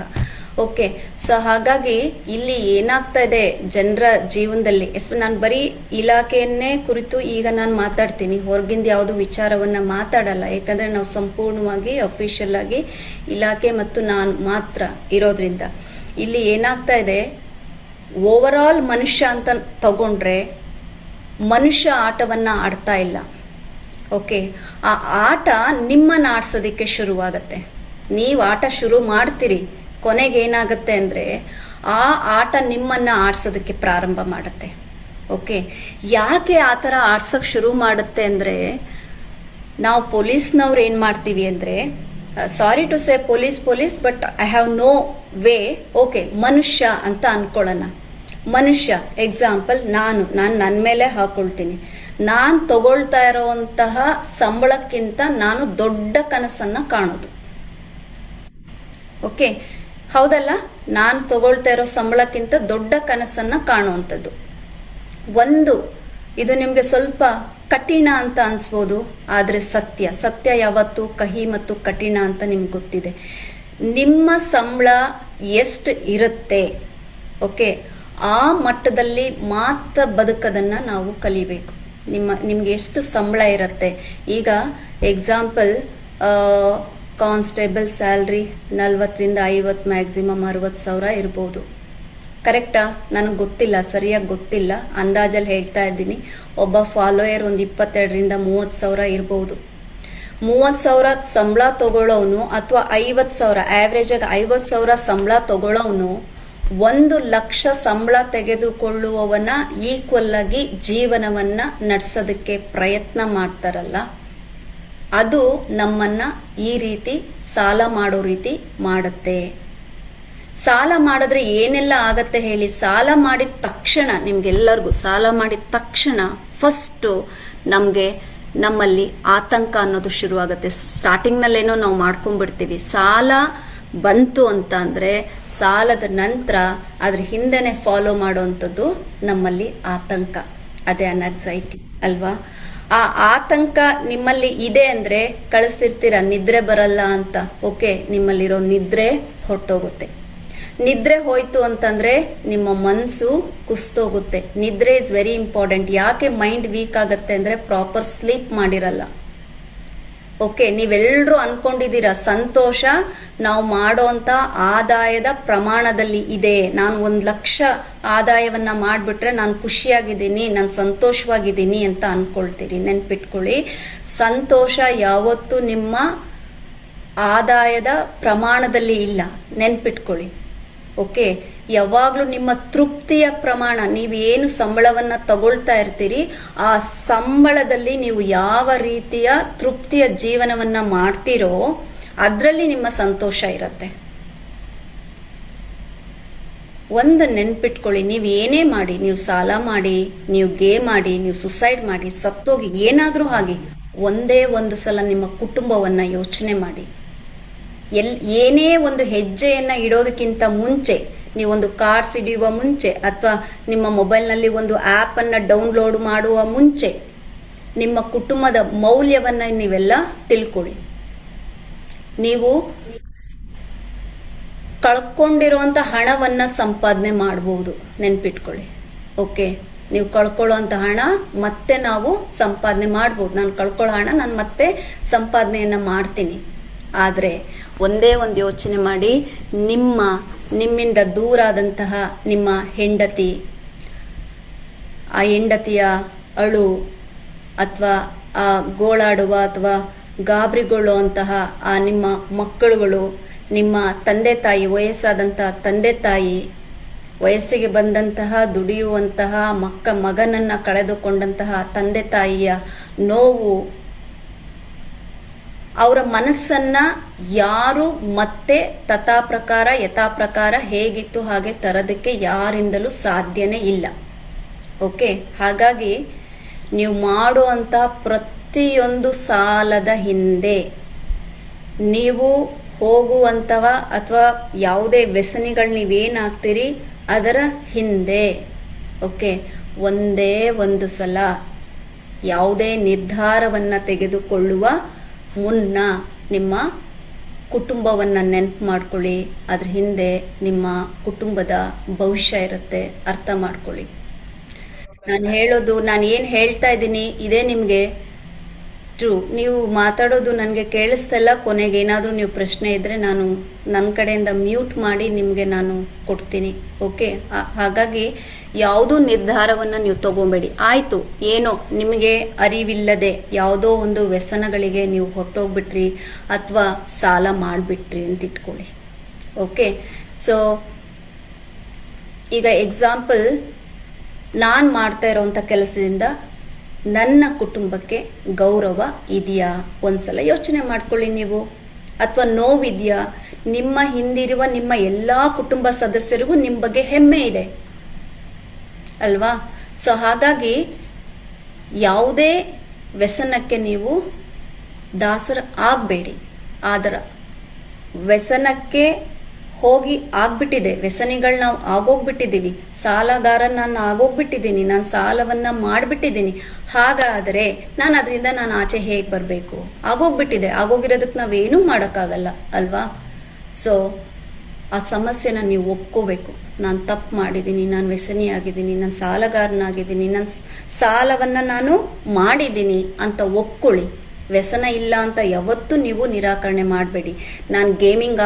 ಓಕೆ, ಸೊ ಹಾಗಾಗಿ ಇಲ್ಲಿ ಏನಾಗ್ತಾ ಇದೆ ಜನರ ಜೀವನದಲ್ಲಿ, ನಾನು ಬರೀ ಇಲಾಖೆಯನ್ನೇ ಕುರಿತು ಈಗ ನಾನು ಮಾತಾಡ್ತೀನಿ, ಹೊರಗಿಂದ ಯಾವುದು ವಿಚಾರವನ್ನ ಮಾತಾಡಲ್ಲ. ಯಾಕಂದ್ರೆ ನಾವು ಸಂಪೂರ್ಣವಾಗಿ ಅಫಿಷಿಯಲ್ ಆಗಿ ಇಲಾಖೆ ಮತ್ತು ನಾನು ಮಾತ್ರ ಇರೋದ್ರಿಂದ ಇಲ್ಲಿ ಏನಾಗ್ತಾ ಇದೆ, ಓವರ್ ಆಲ್ ಮನುಷ್ಯ ಅಂತ ತಗೊಂಡ್ರೆ ಮನುಷ್ಯ ಆಟವನ್ನ ಆಡ್ತಾ ಇಲ್ಲ. ಓಕೆ, ಆ ಆಟ ನಿಮ್ಮನ್ನ ಆಡ್ಸೋದಿಕ್ಕೆ ಶುರುವಾಗತ್ತೆ. ನೀವು ಆಟ ಶುರು ಮಾಡ್ತೀರಿ, ಕೊನೆಗೆ ಏನಾಗುತ್ತೆ ಅಂದ್ರೆ ಆ ಆಟ ನಿಮ್ಮನ್ನ ಆಡ್ಸೋದಕ್ಕೆ ಪ್ರಾರಂಭ ಮಾಡುತ್ತೆ. ಓಕೆ, ಯಾಕೆ ಆ ಥರ ಆಡ್ಸಕ್ ಶುರು ಮಾಡುತ್ತೆ ಅಂದ್ರೆ, ನಾವು ಪೊಲೀಸ್ನವ್ರು ಏನ್ ಮಾಡ್ತೀವಿ ಅಂದ್ರೆ, sorry to say police but I have no way. Okay, ಮನುಷ್ಯ ಅಂತ ಅನ್ಕೊಳ್ಳೋಣ. ಮನುಷ್ಯ ಎಕ್ಸಾಂಪಲ್ ನಾನು ನನ್ನ ಮೇಲೆ ಹಾಕೊಳ್ತೀನಿ. ನಾನು ತಗೊಳ್ತಾ ಇರೋಂತಹ ಸಂಬಳಕ್ಕಿಂತ ನಾನು ದೊಡ್ಡ ಕನಸನ್ನ ಕಾಣೋದು. ಓಕೆ, ಹೌದಲ್ಲ? ನಾನು ತಗೊಳ್ತಾ ಇರೋ ಸಂಬಳಕ್ಕಿಂತ ದೊಡ್ಡ ಕನಸನ್ನ ಕಾಣುವಂಥದ್ದು. ಇದು ನಿಮ್ಗೆ ಸ್ವಲ್ಪ ಕಠಿಣ ಅಂತ ಅನ್ಸ್ಬೋದು, ಆದ್ರೆ ಸತ್ಯ ಯಾವತ್ತು ಕಹಿ ಮತ್ತು ಕಠಿಣ ಅಂತ ನಿಮ್ಗೆ ಗೊತ್ತಿದೆ. ನಿಮ್ಮ ಸಂಬಳ ಎಷ್ಟು ಇರುತ್ತೆ, ಓಕೆ, ಆ ಮಟ್ಟದಲ್ಲಿ ಮಾತ್ರ ಬದುಕದನ್ನ ನಾವು ಕಲಿಬೇಕು. ನಿಮ್ಗೆ ಎಷ್ಟು ಸಂಬಳ ಇರುತ್ತೆ. ಈಗ ಎಕ್ಸಾಂಪಲ್ ಕಾನ್ಸ್ಟೇಬಲ್ ಸ್ಯಾಲ್ರಿ 40 ರಿಂದ 50, ಮ್ಯಾಕ್ಸಿಮಮ್ 60,000 ಇರ್ಬೋದು. ಕರೆಕ್ಟಾ? ನನಗೆ ಗೊತ್ತಿಲ್ಲ, ಸರಿಯಾಗಿ ಗೊತ್ತಿಲ್ಲ, ಅಂದಾಜಲ್ಲಿ ಹೇಳ್ತಾ ಇದ್ದೀನಿ. ಒಬ್ಬ ಫಾಲೋಯರ್ ಒಂದು 22 ರಿಂದ 30,000 ಇರ್ಬೋದು. 30,000 ಸಂಬಳ ತಗೊಳ್ಳೋನು ಅಥವಾ 50,000, ಆವ್ರೇಜ್ ಆಗಿ 50,000 ಸಂಬಳ ತಗೊಳ್ಳೋನು 1,00,000 ಸಂಬಳ ತೆಗೆದುಕೊಳ್ಳುವವನ ಈಕ್ವಲ್ ಆಗಿ ಜೀವನವನ್ನ ನಡೆಸೋದಕ್ಕೆ ಪ್ರಯತ್ನ ಮಾಡ್ತಾರಲ್ಲ, ಅದು ನಮ್ಮನ್ನ ಈ ರೀತಿ ಸಾಲ ಮಾಡೋ ರೀತಿ ಮಾಡುತ್ತೆ. ಸಾಲ ಮಾಡಿದ್ರೆ ಏನೆಲ್ಲ ಆಗತ್ತೆ ಹೇಳಿ? ಸಾಲ ಮಾಡಿದ ತಕ್ಷಣ, ನಿಮ್ಗೆಲ್ಲರಿಗೂ ಸಾಲ ಮಾಡಿದ ತಕ್ಷಣ ಫಸ್ಟ್ ನಮ್ಮಲ್ಲಿ ಆತಂಕ ಅನ್ನೋದು ಶುರುವಾಗುತ್ತೆ. ಸ್ಟಾರ್ಟಿಂಗ್ನಲ್ಲೇನೋ ನಾವು ಮಾಡ್ಕೊಂಡ್ಬಿಡ್ತೀವಿ. ಸಾಲ ಬಂತು ಅಂತ ಅಂದ್ರೆ ಸಾಲದ ನಂತರ ಅದ್ರ ಹಿಂದೆನೆ ಫಾಲೋ ಮಾಡುವಂಥದ್ದು ನಮ್ಮಲ್ಲಿ ಆತಂಕ. ಅದೇ ಅನ್ಎಕ್ಸೈಟಿ ಅಲ್ವಾ? ಆ ಆತಂಕ ನಿಮ್ಮಲ್ಲಿ ಇದೆ ಅಂದ್ರೆ ಕಳಿಸ್ತಿರ್ತೀರ ನಿದ್ರೆ ಬರಲ್ಲ ಅಂತ. ಓಕೆ, ನಿಮ್ಮಲ್ಲಿರೋ ನಿದ್ರೆ ಹೊರಟೋಗುತ್ತೆ. ನಿದ್ರೆ ಹೋಯ್ತು ಅಂತಂದ್ರೆ ನಿಮ್ಮ ಮನಸ್ಸು ಕುಸ್ತೋಗುತ್ತೆ. ನಿದ್ರೆ ಇಸ್ ವೆರಿ ಇಂಪಾರ್ಟೆಂಟ್. ಯಾಕೆ ಮೈಂಡ್ ವೀಕ್ ಆಗತ್ತೆ ಅಂದ್ರೆ ಪ್ರಾಪರ್ ಸ್ಲೀಪ್ ಮಾಡಿರಲ್ಲ. ಓಕೆ, ನೀವೆಲ್ಲರೂ ಅನ್ಕೊಂಡಿದ್ದೀರಾ ಸಂತೋಷ ನಾವು ಮಾಡೋಂತ ಆದಾಯದ ಪ್ರಮಾಣದಲ್ಲಿ ಇದೆ. ನಾನು 1,00,000 ಆದಾಯವನ್ನ ಮಾಡ್ಬಿಟ್ರೆ ನಾನು ಖುಷಿಯಾಗಿದ್ದೀನಿ, ನಾನು ಸಂತೋಷವಾಗಿದ್ದೀನಿ ಅಂತ ಅನ್ಕೊಳ್ತೀರಿ. ನೆನ್ಪಿಟ್ಕೊಳ್ಳಿ, ಸಂತೋಷ ಯಾವತ್ತೂ ನಿಮ್ಮ ಆದಾಯದ ಪ್ರಮಾಣದಲ್ಲಿ ಇಲ್ಲ. ನೆನ್ಪಿಟ್ಕೊಳ್ಳಿ. ಓಕೆ, ಯಾವಾಗ್ಲೂ ನಿಮ್ಮ ತೃಪ್ತಿಯ ಪ್ರಮಾಣ, ನೀವೇನು ಸಂಬಳವನ್ನ ತಗೊಳ್ತಾ ಇರ್ತೀರಿ ಆ ಸಂಬಳದಲ್ಲಿ ನೀವು ಯಾವ ರೀತಿಯ ತೃಪ್ತಿಯ ಜೀವನವನ್ನ ಮಾಡ್ತೀರೋ ಅದರಲ್ಲಿ ನಿಮ್ಮ ಸಂತೋಷ ಇರತ್ತೆ. ಒಂದು ನೆನ್ಪಿಟ್ಕೊಳ್ಳಿ, ನೀವು ಏನೇ ಮಾಡಿ, ನೀವು ಸಾಲ ಮಾಡಿ, ನೀವು ಗೇಮ್ ಮಾಡಿ, ನೀವು ಸುಸೈಡ್ ಮಾಡಿ, ಸತ್ತೋಗಿ, ಏನಾದ್ರೂ ಆಗಿ, ಒಂದೇ ಒಂದು ಸಲ ನಿಮ್ಮ ಕುಟುಂಬವನ್ನ ಯೋಚನೆ ಮಾಡಿ. ಏನೇ ಒಂದು ಹೆಜ್ಜೆಯನ್ನ ಇಡೋದಕ್ಕಿಂತ ಮುಂಚೆ, ನೀವೊಂದು ಕಾರ್ಸ್ ಹಿಡಿಯುವ ಮುಂಚೆ ಅಥವಾ ನಿಮ್ಮ ಮೊಬೈಲ್ನಲ್ಲಿ ಒಂದು ಆಪ್ ಅನ್ನ ಡೌನ್ಲೋಡ್ ಮಾಡುವ ಮುಂಚೆ ನಿಮ್ಮ ಕುಟುಂಬದ ಮೌಲ್ಯವನ್ನ ನೀವೆಲ್ಲ ತಿಳ್ಕೊಳ್ಳಿ. ನೀವು ಕಳ್ಕೊಂಡಿರುವಂತ ಹಣವನ್ನ ಸಂಪಾದನೆ ಮಾಡಬಹುದು. ನೆನ್ಪಿಟ್ಕೊಳ್ಳಿ. ಓಕೆ, ನೀವು ಕಳ್ಕೊಳ್ಳುವಂತ ಹಣ ಮತ್ತೆ ನಾವು ಸಂಪಾದನೆ ಮಾಡಬಹುದು. ನಾನು ಕಳ್ಕೊಳ್ಳೋ ಹಣ ನಾನು ಮತ್ತೆ ಸಂಪಾದನೆಯನ್ನ ಮಾಡ್ತೀನಿ. ಆದ್ರೆ ಒಂದೇ ಒಂದು ಯೋಚನೆ ಮಾಡಿ, ನಿಮ್ಮಿಂದ ದೂರ ಆದಂತಹ ನಿಮ್ಮ ಹೆಂಡತಿ, ಆ ಹೆಂಡತಿಯ ಅಳು ಅಥವಾ ಆ ಗೋಳಾಡುವ ಅಥವಾ ಗಾಬರಿಗೊಳ್ಳುವಂತಹ ಆ ನಿಮ್ಮ ಮಕ್ಕಳುಗಳು, ನಿಮ್ಮ ತಂದೆ ತಾಯಿ, ವಯಸ್ಸಾದಂತಹ ತಂದೆ ತಾಯಿ, ವಯಸ್ಸಿಗೆ ಬಂದಂತಹ ದುಡಿಯುವಂತಹ ಮಗನನ್ನ ಕಳೆದುಕೊಂಡಂತಹ ತಂದೆ ತಾಯಿಯ ನೋವು, ಅವರ ಮನಸ್ಸನ್ನ ಯಾರು ಮತ್ತೆ ಯಥಾ ಪ್ರಕಾರ ಹೇಗಿತ್ತು ಹಾಗೆ ತರೋದಕ್ಕೆ ಯಾರಿಂದಲೂ ಸಾಧ್ಯನೇ ಇಲ್ಲ. ಓಕೆ, ಹಾಗಾಗಿ ನೀವು ಮಾಡುವಂತ ಪ್ರತಿಯೊಂದು ಸಾಲದ ಹಿಂದೆ, ನೀವು ಹೋಗುವಂತವ ಅಥವಾ ಯಾವುದೇ ವ್ಯಸನಿಗಳು ನೀವೇನಾಗ್ತೀರಿ ಅದರ ಹಿಂದೆ, ಓಕೆ, ಒಂದೇ ಒಂದು ಸಲ ಯಾವುದೇ ನಿರ್ಧಾರವನ್ನ ತೆಗೆದುಕೊಳ್ಳುವ ಮುನ್ನ ನಿಮ್ಮ ಕುಟುಂಬವನ್ನ ನೆನಪು ಮಾಡ್ಕೊಳ್ಳಿ. ಅದ್ರ ಹಿಂದೆ ನಿಮ್ಮ ಕುಟುಂಬದ ಭವಿಷ್ಯ ಇರುತ್ತೆ, ಅರ್ಥ ಮಾಡ್ಕೊಳ್ಳಿ. ನಾನು ಏನ್ ಹೇಳ್ತಾ ಇದ್ದೀನಿ ಇದೇ ನಿಮ್ಗೆ ಟ್ರೂ. ನೀವು ಮಾತಾಡೋದು ನನಗೆ ಕೇಳಿಸ್ತಲ್ಲ. ಕೊನೆಗೆ ಏನಾದ್ರೂ ನೀವು ಪ್ರಶ್ನೆ ಇದ್ರೆ ನಾನು ನನ್ನ ಕಡೆಯಿಂದ ಮ್ಯೂಟ್ ಮಾಡಿ ನಿಮ್ಗೆ ನಾನು ಕೊಡ್ತೀನಿ. ಓಕೆ, ಹಾಗಾಗಿ ಯಾವುದೋ ನಿರ್ಧಾರವನ್ನ ನೀವು ತಗೋಬೇಡಿ. ಆಯ್ತು, ಏನೋ ನಿಮಗೆ ಅರಿವಿಲ್ಲದೆ ಯಾವುದೋ ಒಂದು ವ್ಯಸನಗಳಿಗೆ ನೀವು ಹೊರಟೋಗ್ಬಿಟ್ರಿ ಅಥವಾ ಸಾಲ ಮಾಡಿಬಿಟ್ರಿ ಅಂತ ಇಟ್ಕೊಳ್ಳಿ. ಓಕೆ, ಸೊ ಈಗ ಎಕ್ಸಾಂಪಲ್, ನಾನು ಮಾಡ್ತಾ ಇರೋಂಥ ಕೆಲಸದಿಂದ ನನ್ನ ಕುಟುಂಬಕ್ಕೆ ಗೌರವ ಇದೆಯಾ ಒಂದ್ಸಲ ಯೋಚನೆ ಮಾಡ್ಕೊಳ್ಳಿ ನೀವು. ಅಥವಾ ನೋವಿದೆಯಾ? ನಿಮ್ಮ ಹಿಂದಿರುವ ನಿಮ್ಮ ಎಲ್ಲಾ ಕುಟುಂಬ ಸದಸ್ಯರಿಗೂ ನಿಮ್ಮ ಬಗ್ಗೆ ಹೆಮ್ಮೆ ಇದೆ ಅಲ್ವಾ? ಸೊ ಹಾಗಾಗಿ ಯಾವುದೇ ವ್ಯಸನಕ್ಕೆ ನೀವು ದಾಸರ ಆಗ್ಬೇಡಿ. ಆದರ ವ್ಯಸನಕ್ಕೆ ಹೋಗಿ ಆಗ್ಬಿಟ್ಟಿದೆ, ವ್ಯಸನಿಗಳು ನಾವು ಆಗೋಗ್ಬಿಟ್ಟಿದೀವಿ, ಸಾಲಗಾರ ನಾನು ಆಗೋಗ್ಬಿಟ್ಟಿದ್ದೀನಿ, ನಾನು ಸಾಲವನ್ನ ಮಾಡ್ಬಿಟ್ಟಿದ್ದೀನಿ. ಹಾಗಾದರೆ ನಾನು ಅದರಿಂದ ನಾನು ಆಚೆ ಹೇಗೆ ಬರಬೇಕು? ಆಗೋಗ್ಬಿಟ್ಟಿದೆ, ಆಗೋಗಿರೋದಕ್ಕೆ ನಾವೇನೂ ಮಾಡೋಕ್ಕಾಗಲ್ಲ ಅಲ್ವಾ? ಸೊ ಆ ಸಮಸ್ಯೆನ ನೀವು ಒಪ್ಕೋಬೇಕು. ನಾನು ತಪ್ಪು ಮಾಡಿದ್ದೀನಿ, ನಾನು ವ್ಯಸನಿ ಆಗಿದ್ದೀನಿ, ನಾನು ಸಾಲಗಾರನಾಗಿದ್ದೀನಿ, ನನ್ನ ಸಾಲವನ್ನ ನಾನು ಮಾಡಿದ್ದೀನಿ ಅಂತ ಒಪ್ಕೊಳ್ಳಿ. ವ್ಯಸನ ಇಲ್ಲ ಅಂತ ಯಾವತ್ತೂ ನೀವು ನಿರಾಕರಣೆ ಮಾಡಬೇಡಿ. ನಾನು ಗೇಮಿಂಗ್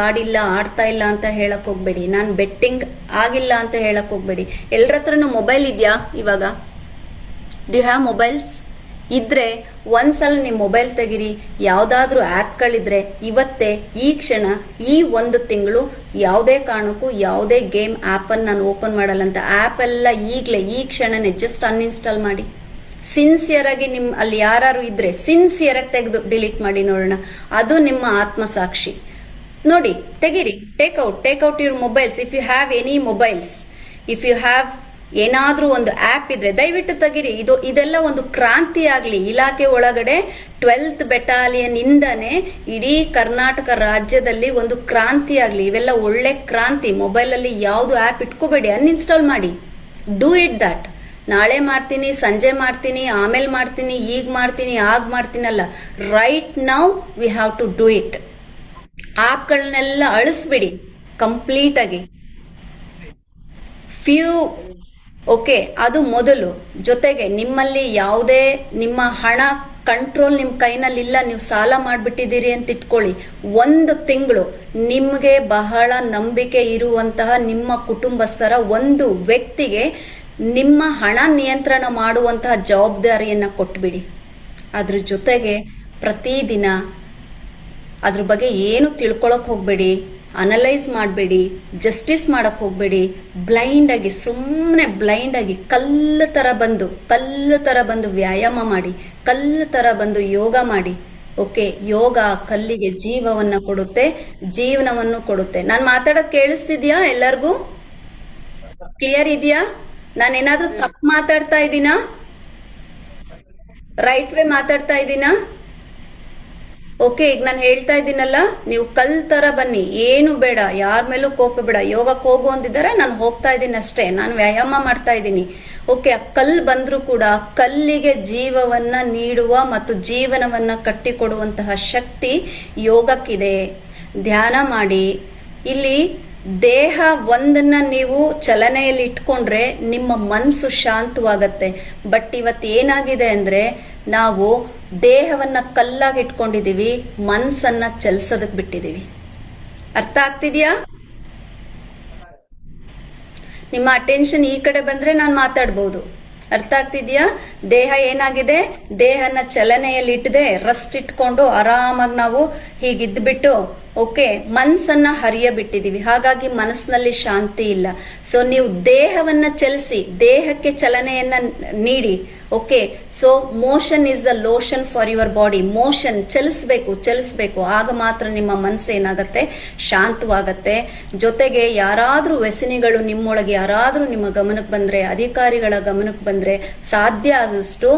ಆಡ್ತಾ ಇಲ್ಲ ಅಂತ ಹೇಳಕ್ ಹೋಗ್ಬೇಡಿ. ನಾನು ಬೆಟ್ಟಿಂಗ್ ಆಗಿಲ್ಲ ಅಂತ ಹೇಳಕ್ ಹೋಗ್ಬೇಡಿ. ಎಲ್ಲರ ಹತ್ರನೂ ಮೊಬೈಲ್ ಇದೆಯಾ ಇವಾಗ? Do you have mobiles? ಇದ್ರೆ ಒಂದ್ಸಲ ನೀವು ಮೊಬೈಲ್ ತೆಗಿರಿ, ಯಾವ್ದಾದ್ರೂ ಆ್ಯಪ್ಗಳಿದ್ರೆ ಇವತ್ತೇ ಈ ಕ್ಷಣ ಈ ಒಂದು ತಿಂಗಳು ಯಾವುದೇ ಕಾರಣಕ್ಕೂ ಯಾವುದೇ ಗೇಮ್ ಆ್ಯಪನ್ನು ನಾನು ಓಪನ್ ಮಾಡಲ್ಲ ಅಂತ ಆ್ಯಪ್ ಎಲ್ಲ ಈಗಲೇ ಈ ಕ್ಷಣನೇ ಜಸ್ಟ್ ಅನ್ಇನ್ಸ್ಟಾಲ್ ಮಾಡಿ. ಸಿನ್ಸಿಯರ್ ಆಗಿ ಅಲ್ಲಿ ಯಾರು ಇದ್ರೆ ಸಿನ್ಸಿಯರ್ ಆಗಿ ತೆಗೆದು ಡಿಲೀಟ್ ಮಾಡಿ ನೋಡೋಣ. ಅದು ನಿಮ್ಮ ಆತ್ಮಸಾಕ್ಷಿ. ನೋಡಿ, ತೆಗಿರಿ, take out your mobiles. If you have any mobiles, if you have ಏನಾದ್ರೂ ಒಂದು ಆ್ಯಪ್ ಇದ್ರೆ ದಯವಿಟ್ಟು ತೆಗಿರಿ. ಇದೆಲ್ಲ ಒಂದು ಕ್ರಾಂತಿ ಆಗ್ಲಿ. ಇಲಾಖೆ ಒಳಗಡೆ 12th ಬೆಟಾಲಿಯನ್ ಇಂದಾನೆ ಇಡೀ ಕರ್ನಾಟಕ ರಾಜ್ಯದಲ್ಲಿ ಒಂದು ಕ್ರಾಂತಿ ಆಗ್ಲಿ. ಇವೆಲ್ಲ ಒಳ್ಳೆ ಕ್ರಾಂತಿ. ಮೊಬೈಲ್ ಅಲ್ಲಿ ಯಾವ್ದು ಆ್ಯಪ್ ಇಟ್ಕೋಬೇಡಿ, ಅನ್ಇನ್ಸ್ಟಾಲ್ ಮಾಡಿ. Do it that. ನಾಳೆ ಮಾಡ್ತೀನಿ, ಸಂಜೆ ಮಾಡ್ತೀನಿ, ಆಮೇಲೆ ಮಾಡ್ತೀನಿ, ಈಗ ಮಾಡ್ತೀನಿ, ಆಗ ಮಾಡ್ತೀನಲ್ಲ. Right now we have to do it. ಆಪ್ಗಳನ್ನೆಲ್ಲ ಅಳಿಸ್ಬಿಡಿ ಕಂಪ್ಲೀಟ್ ಆಗಿ. ಓಕೆ, ಅದು ಮೊದಲು. ಜೊತೆಗೆ ನಿಮ್ಮಲ್ಲಿ ಯಾವುದೇ ನಿಮ್ಮ ಹಣ ಕಂಟ್ರೋಲ್ ನಿಮ್ಮ ಕೈನಲ್ಲಿಲ್ಲ, ನೀವು ಸಾಲ ಮಾಡಿಬಿಟ್ಟಿದ್ದೀರಿ ಅಂತ ಇಟ್ಕೊಳ್ಳಿ. 1 ತಿಂಗಳು ನಿಮಗೆ ಬಹಳ ನಂಬಿಕೆ ಇರುವಂತಹ ನಿಮ್ಮ ಕುಟುಂಬಸ್ಥರ ಒಂದು ವ್ಯಕ್ತಿಗೆ ನಿಮ್ಮ ಹಣ ನಿಯಂತ್ರಣ ಮಾಡುವಂತಹ ಜವಾಬ್ದಾರಿಯನ್ನ ಕೊಟ್ಬಿಡಿ. ಅದ್ರ ಜೊತೆಗೆ ಪ್ರತಿದಿನ ಅದ್ರ ಬಗ್ಗೆ ಏನು ತಿಳ್ಕೊಳಕ್ ಹೋಗ್ಬೇಡಿ, ಅನಲೈಸ್ ಮಾಡಬೇಡಿ, ಜಸ್ಟಿಸ್ ಮಾಡಕ್ ಹೋಗ್ಬೇಡಿ. ಸುಮ್ಮನೆ ಬ್ಲೈಂಡ್ ಆಗಿ ಕಲ್ಲು ತರ ಬಂದು ವ್ಯಾಯಾಮ ಮಾಡಿ, ಕಲ್ಲು ತರ ಬಂದು ಯೋಗ ಮಾಡಿ. ಓಕೆ, ಯೋಗ ಕಲ್ಲಿಗೆ ಜೀವವನ್ನ ಕೊಡುತ್ತೆ, ಜೀವನವನ್ನು ಕೊಡುತ್ತೆ. ನಾನು ಮಾತಾಡೋದು ಕೇಳಿಸ್ತಿದ್ಯಾ? ಎಲ್ಲರಿಗೂ ಕ್ಲಿಯರ್ ಇದೆಯಾ? ನಾನೇನಾದ್ರೂ ತಪ್ಪು ಮಾತಾಡ್ತಾ ಇದ್ದೀನಾ? ರೈಟ್ ವೇ ಮಾತಾಡ್ತಾ ಇದ್ದೀನಾ? ಓಕೆ, ಈಗ ನಾನು ಹೇಳ್ತಾ ಇದ್ದೀನಲ್ಲ, ನೀವು ಕಲ್ ತರ ಬನ್ನಿ, ಏನು ಬೇಡ, ಯಾರ ಮೇಲೂ ಕೋಪ ಬೇಡ. ಯೋಗಕ್ಕೆ ಹೋಗು ಅಂದಿದ್ದಾರೆ, ನಾನು ಹೋಗ್ತಾ ಇದ್ದೀನಿ ಅಷ್ಟೇ, ನಾನು ವ್ಯಾಯಾಮ ಮಾಡ್ತಾ ಇದ್ದೀನಿ. ಓಕೆ, ಆ ಕಲ್ ಬಂದ್ರೂ ಕೂಡ ಕಲ್ಲಿಗೆ ಜೀವವನ್ನ ನೀಡುವ ಮತ್ತು ಜೀವನವನ್ನ ಕಟ್ಟಿಕೊಡುವಂತಹ ಶಕ್ತಿ ಯೋಗಕ್ಕಿದೆ. ಧ್ಯಾನ ಮಾಡಿ. ಇಲ್ಲಿ ದೇಹ ಒಂದನ್ನ ನೀವು ಚಲನೆಯಲ್ಲಿ ಇಟ್ಕೊಂಡ್ರೆ ನಿಮ್ಮ ಮನಸ್ಸು ಶಾಂತವಾಗತ್ತೆ. ಬಟ್ ಇವತ್ತು ಏನಾಗಿದೆ ಅಂದ್ರೆ ನಾವು ದೇಹವನ್ನ ಕಲ್ಲಾಗಿ ಇಟ್ಕೊಂಡಿದೀವಿ, ಮನಸ್ಸನ್ನ ಚಲಿಸೋದಕ್ಕೆ ಬಿಟ್ಟಿದೀವಿ. ಅರ್ಥ ಆಗ್ತಿದ್ಯಾ? ನಿಮ್ಮ ಅಟೆನ್ಷನ್ ಈ ಕಡೆ ಬಂದ್ರೆ ನಾನು ಮಾತಾಡ್ಬೋದು. ಅರ್ಥ ಆಗ್ತಿದ್ಯಾ? ದೇಹ ಏನಾಗಿದೆ, ದೇಹನ ಚಲನೆಯಲ್ಲಿ ಇಟ್ಟದೆ ರೆಸ್ಟ್ ಇಟ್ಕೊಂಡು ಆರಾಮಾಗಿ ನಾವು ಹೀಗಿದ್ಬಿಟ್ಟು ಓಕೆ ಮನಸ್ಸನ್ನ ಹರಿಯ ಬಿಟ್ಟಿದೀವಿ. ಹಾಗಾಗಿ ಮನಸ್ಸಿನಲ್ಲಿ ಶಾಂತಿ ಇಲ್ಲ. ಸೊ ನೀವು ದೇಹವನ್ನ ಚಲಿಸಿ, ದೇಹಕ್ಕೆ ಚಲನೆಯನ್ನ ನೀಡಿ. Okay. So motion is the lotion for your body. Motion ಚಲಿಸ್ಬೇಕು, ಆಗ ಮಾತ್ರ ನಿಮ್ಮ ಮನಸ್ಸು ಏನಾಗತ್ತೆ, ಶಾಂತವಾಗತ್ತೆ. ಜೊತೆಗೆ ಯಾರಾದ್ರೂ ವ್ಯಸನಿಗಳು ನಿಮ್ಮೊಳಗೆ ಯಾರಾದ್ರೂ ನಿಮ್ಮ ಗಮನಕ್ಕೆ ಬಂದ್ರೆ, ಅಧಿಕಾರಿಗಳ ಗಮನಕ್ಕೆ ಬಂದ್ರೆ, ಸಾಧ್ಯ ಆದಷ್ಟು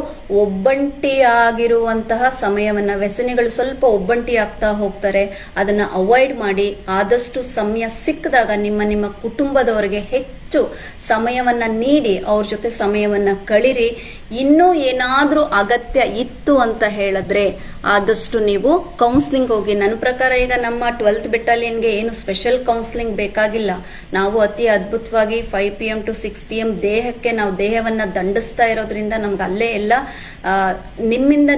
ಒಬ್ಬಂಟಿಯಾಗಿರುವಂತಹ ಸಮಯವನ್ನ, ವ್ಯಸನಿಗಳು ಸ್ವಲ್ಪ ಒಬ್ಬಂಟಿ ಆಗ್ತಾ ಹೋಗ್ತಾರೆ, ಅದನ್ನ ಅವಾಯ್ಡ್ ಮಾಡಿ. ಆದಷ್ಟು ಸಮಯ ಸಿಕ್ಕಿದಾಗ ನಿಮ್ಮ ಕುಟುಂಬದವರಿಗೆ ಹೆಚ್ಚು ಸಮಯವನ್ನ ನೀಡಿ ಅವ್ರ ಜೊತೆ ಸಮಯವನ್ನ ಕಳಿರಿ. ಇನ್ನೂ ಏನಾದ್ರೂ ಅಗತ್ಯ ಇತ್ತು ಅಂತ ಹೇಳಿದ್ರೆ ಆದಷ್ಟು ನೀವು ಕೌನ್ಸಿಲಿಂಗ್ ಹೋಗಿ. ನನ್ನ ಪ್ರಕಾರ ಈಗ ನಮ್ಮ 12th ಬೆಟಾಲಿಯನ್ಗೆ ಏನು ಸ್ಪೆಷಲ್ ಕೌನ್ಸಿಲಿಂಗ್ ಬೇಕಾಗಿಲ್ಲ. ನಾವು ಅತಿ ಅದ್ಭುತವಾಗಿ 5 PM to 6 PM ದೇಹಕ್ಕೆ ನಾವು ದೇಹವನ್ನ ದಂಡಿಸ್ತಾ ಇರೋದ್ರಿಂದ ನಮ್ಗೆ ಅಲ್ಲೇ ಎಲ್ಲ ನಿಮ್ಮಿಂದ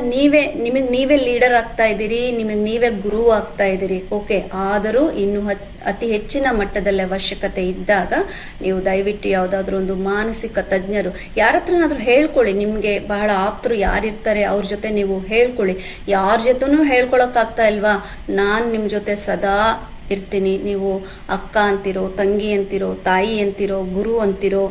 ನೀವೇ ಲೀಡರ್ ಆಗ್ತಾ ಇದ್ದೀರಿ, ನಿಮಗೆ ನೀವೇ ಗುರು ಆಗ್ತಾ ಇದ್ದೀರಿ. ಓಕೆ. ಆದರೂ ಇನ್ನು ಅತಿ ಹೆಚ್ಚಿನ ಮಟ್ಟದಲ್ಲಿ ಅವಶ್ಯಕತೆ ಇದ್ದಾಗ ನೀವು ದಯವಿಟ್ಟು ಯಾವುದಾದ್ರೂ ಒಂದು ಮಾನಸಿಕ ತಜ್ಞರು ಯಾರ ಹತ್ರನಾದ್ರೂ ಹೇಳ್ಕೊಳ್ಳಿ. ನಿಮ್ಗೆ ಬಹಳ ಆಪ್ತರು ಯಾರಿರ್ತಾರೆ ಅವ್ರ ಜೊತೆ ನೀವು ಹೇಳ್ಕೊಳ್ಳಿ. ಯಾರ ಜೊತೆನೂ ಹೇಳ್ಕೊಳಕ್ ಆಗ್ತಾ ಇಲ್ವಾ, ನಾನ್ ನಿಮ್ ಜೊತೆ ಸದಾ ಇರ್ತೀನಿ. ನೀವು ಅಕ್ಕ ಅಂತಿರೋ, ತಂಗಿ ಅಂತಿರೋ, ತಾಯಿ ಅಂತಿರೋ, ಗುರು ಅಂತಿರೋ,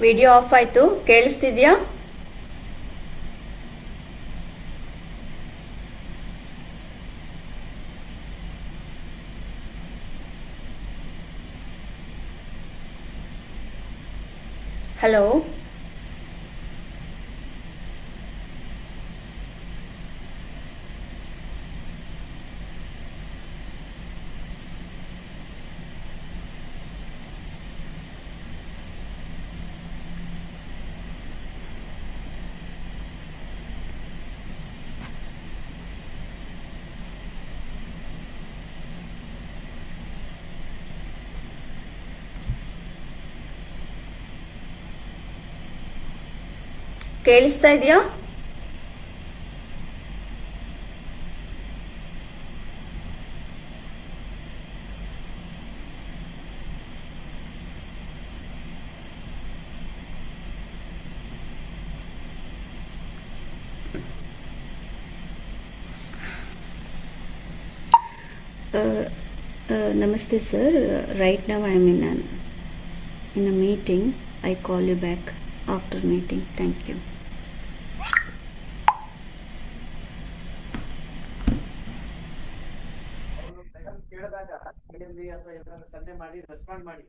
ವಿಡಿಯೋ ಆಫ್ ಆಯ್ತು. ಕೇಳಿಸ್ತಿದ್ಯಾ? ಹಲೋ. ಕೇಳಿಸ್ತಾ ಇದೆಯಾ? Namaste sir, right now I am in a meeting. I call you back after meeting. Thank you. ಕೇಳಿದಾಗ ಅಥವಾ ಏನಾದ್ರು ಸನ್ನೆ ಮಾಡಿ ರೆಸ್ಪಾಂಡ್ ಮಾಡಿ.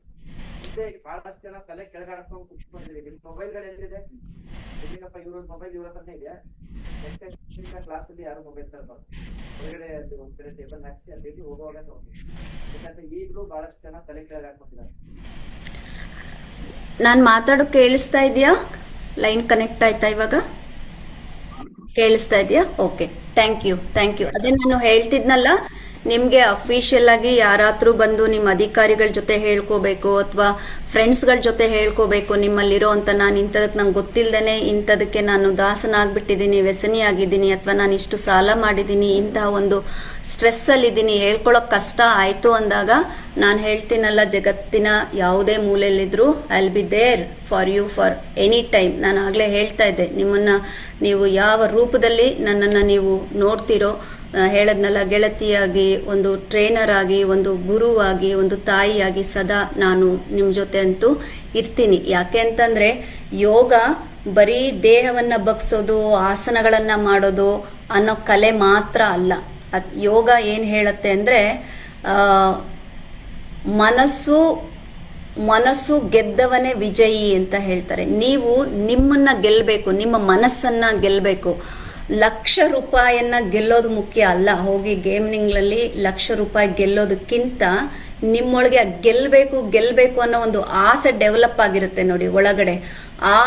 ಇದೇ ಬಹಳಷ್ಟು ಜನ ತಲೆ ಕೆಳಗಾಡ್ಕೊಂಡು ಕುತ್ಕೊಂಡಿದ್ದೀವಿ. ನಿಮ್ ಮೊಬೈಲ್ಗಳು ಎಲ್ಲಿದೆ? ಎಲ್ಲಿಗಪ್ಪ? ಇವ್ರ ಮೊಬೈಲ್ ಇವ್ರ ಹತ್ರನೇ ಇದೆಯಾ? ಕ್ಲಾಸ್ ಅಲ್ಲಿ ಯಾರು ಮೊಬೈಲ್ ತರಬಾರ್ದು. ಹೊರಗಡೆ ಒಂದ್ ಕಡೆ ಟೇಬಲ್ ಹಾಕ್ಸಿ ಅಲ್ಲಿ ಹೋಗುವಾಗ ನೋಡಿ. ಯಾಕಂದ್ರೆ ಈಗಲೂ ಬಹಳಷ್ಟು ಜನ ತಲೆ ಕೆಳಗಾಡ್ಕೊಂಡಿದ್ದಾರೆ. ನಾನ್ ಮಾತಾಡೋ ಕೇಳಿಸ್ತಾ ಇದೆಯಾ? ಲೈನ್ ಕನೆಕ್ಟ್ ಆಯ್ತಾ ಇವಾಗ? ಕೇಳಿಸ್ತಾ ಇದೆಯಾ? Okay, thank you. ಅದೇ ನಾನು ಹೇಳ್ತಿದ್ನಲ್ಲ, ನಿಮ್ಗೆ ಅಫಿಷಿಯಲ್ ಆಗಿ ಯಾರಾದ್ರೂ ಬಂದು ನಿಮ್ಮ ಅಧಿಕಾರಿಗಳ ಜೊತೆ ಹೇಳ್ಕೋಬೇಕು ಅಥವಾ ಫ್ರೆಂಡ್ಸ್ಗಳ ಜೊತೆ ಹೇಳ್ಕೋಬೇಕು ನಿಮ್ಮಲ್ಲಿರೋ ಅಂತ, ನಾನು ಇಂಥದಕ್ಕೆ ನಂಗೆ ಗೊತ್ತಿಲ್ಲದೇನೆ ಇಂಥದಕ್ಕೆ ನಾನು ದಾಸನಾಗ್ಬಿಟ್ಟಿದ್ದೀನಿ, ವ್ಯಸನಿ ಆಗಿದ್ದೀನಿ, ಅಥವಾ ನಾನು ಇಷ್ಟು ಸಾಲ ಮಾಡಿದ್ದೀನಿ, ಇಂತಹ ಒಂದು ಸ್ಟ್ರೆಸ್ ಅಲ್ಲಿ ಇದ್ದೀನಿ, ಹೇಳ್ಕೊಳಕ್ ಕಷ್ಟ ಆಯ್ತು ಅಂದಾಗ ನಾನು ಹೇಳ್ತೀನಲ್ಲ, ಜಗತ್ತಿನ ಯಾವುದೇ ಮೂಲೆಯಲ್ಲಿದ್ರು I will be there for you for any time. ನಾನು ಆಗ್ಲೇ ಹೇಳ್ತಾ ಇದ್ದೆ, ನಿಮ್ಮನ್ನ ನೀವು ಯಾವ ರೂಪದಲ್ಲಿ ನನ್ನನ್ನ ನೀವು ನೋಡ್ತಿರೋ, ಹೇಳದ್ನಲ್ಲ, ಗೆಳತಿಯಾಗಿ, ಒಂದು ಟ್ರೈನರ್ ಆಗಿ, ಒಂದು ಗುರುವಾಗಿ, ಒಂದು ತಾಯಿಯಾಗಿ ಸದಾ ನಾನು ನಿಮ್ ಜೊತೆ ಅಂತೂ ಇರ್ತೀನಿ. ಯಾಕೆ ಅಂತಂದ್ರೆ ಯೋಗ ಬರೀ ದೇಹವನ್ನ ಬಗ್ಸೋದು, ಆಸನಗಳನ್ನ ಮಾಡೋದು ಅನ್ನೋ ಕಲೆ ಮಾತ್ರ ಅಲ್ಲ. ಯೋಗ ಏನ್ ಹೇಳತ್ತೆ ಅಂದ್ರೆ ಮನಸ್ಸು ಗೆದ್ದವನೇ ವಿಜಯಿ ಅಂತ ಹೇಳ್ತಾರೆ. ನೀವು ನಿಮ್ಮನ್ನ ಗೆಲ್ಲಬೇಕು, ನಿಮ್ಮ ಮನಸ್ಸನ್ನ ಗೆಲ್ಲಬೇಕು. ₹1,00,000 ಗೆಲ್ಲೋದು ಮುಖ್ಯ ಅಲ್ಲ. ಹೋಗಿ ಗೇಮಿಂಗ್ನಲ್ಲಿ ₹1,00,000 ಗೆಲ್ಲೋದಕ್ಕಿಂತ ನಿಮ್ಮೊಳಗೆ ಗೆಲ್ಬೇಕು ಅನ್ನೋ ಒಂದು ಆಸೆ ಡೆವಲಪ್ ಆಗಿರುತ್ತೆ ನೋಡಿ ಒಳಗಡೆ. ಆ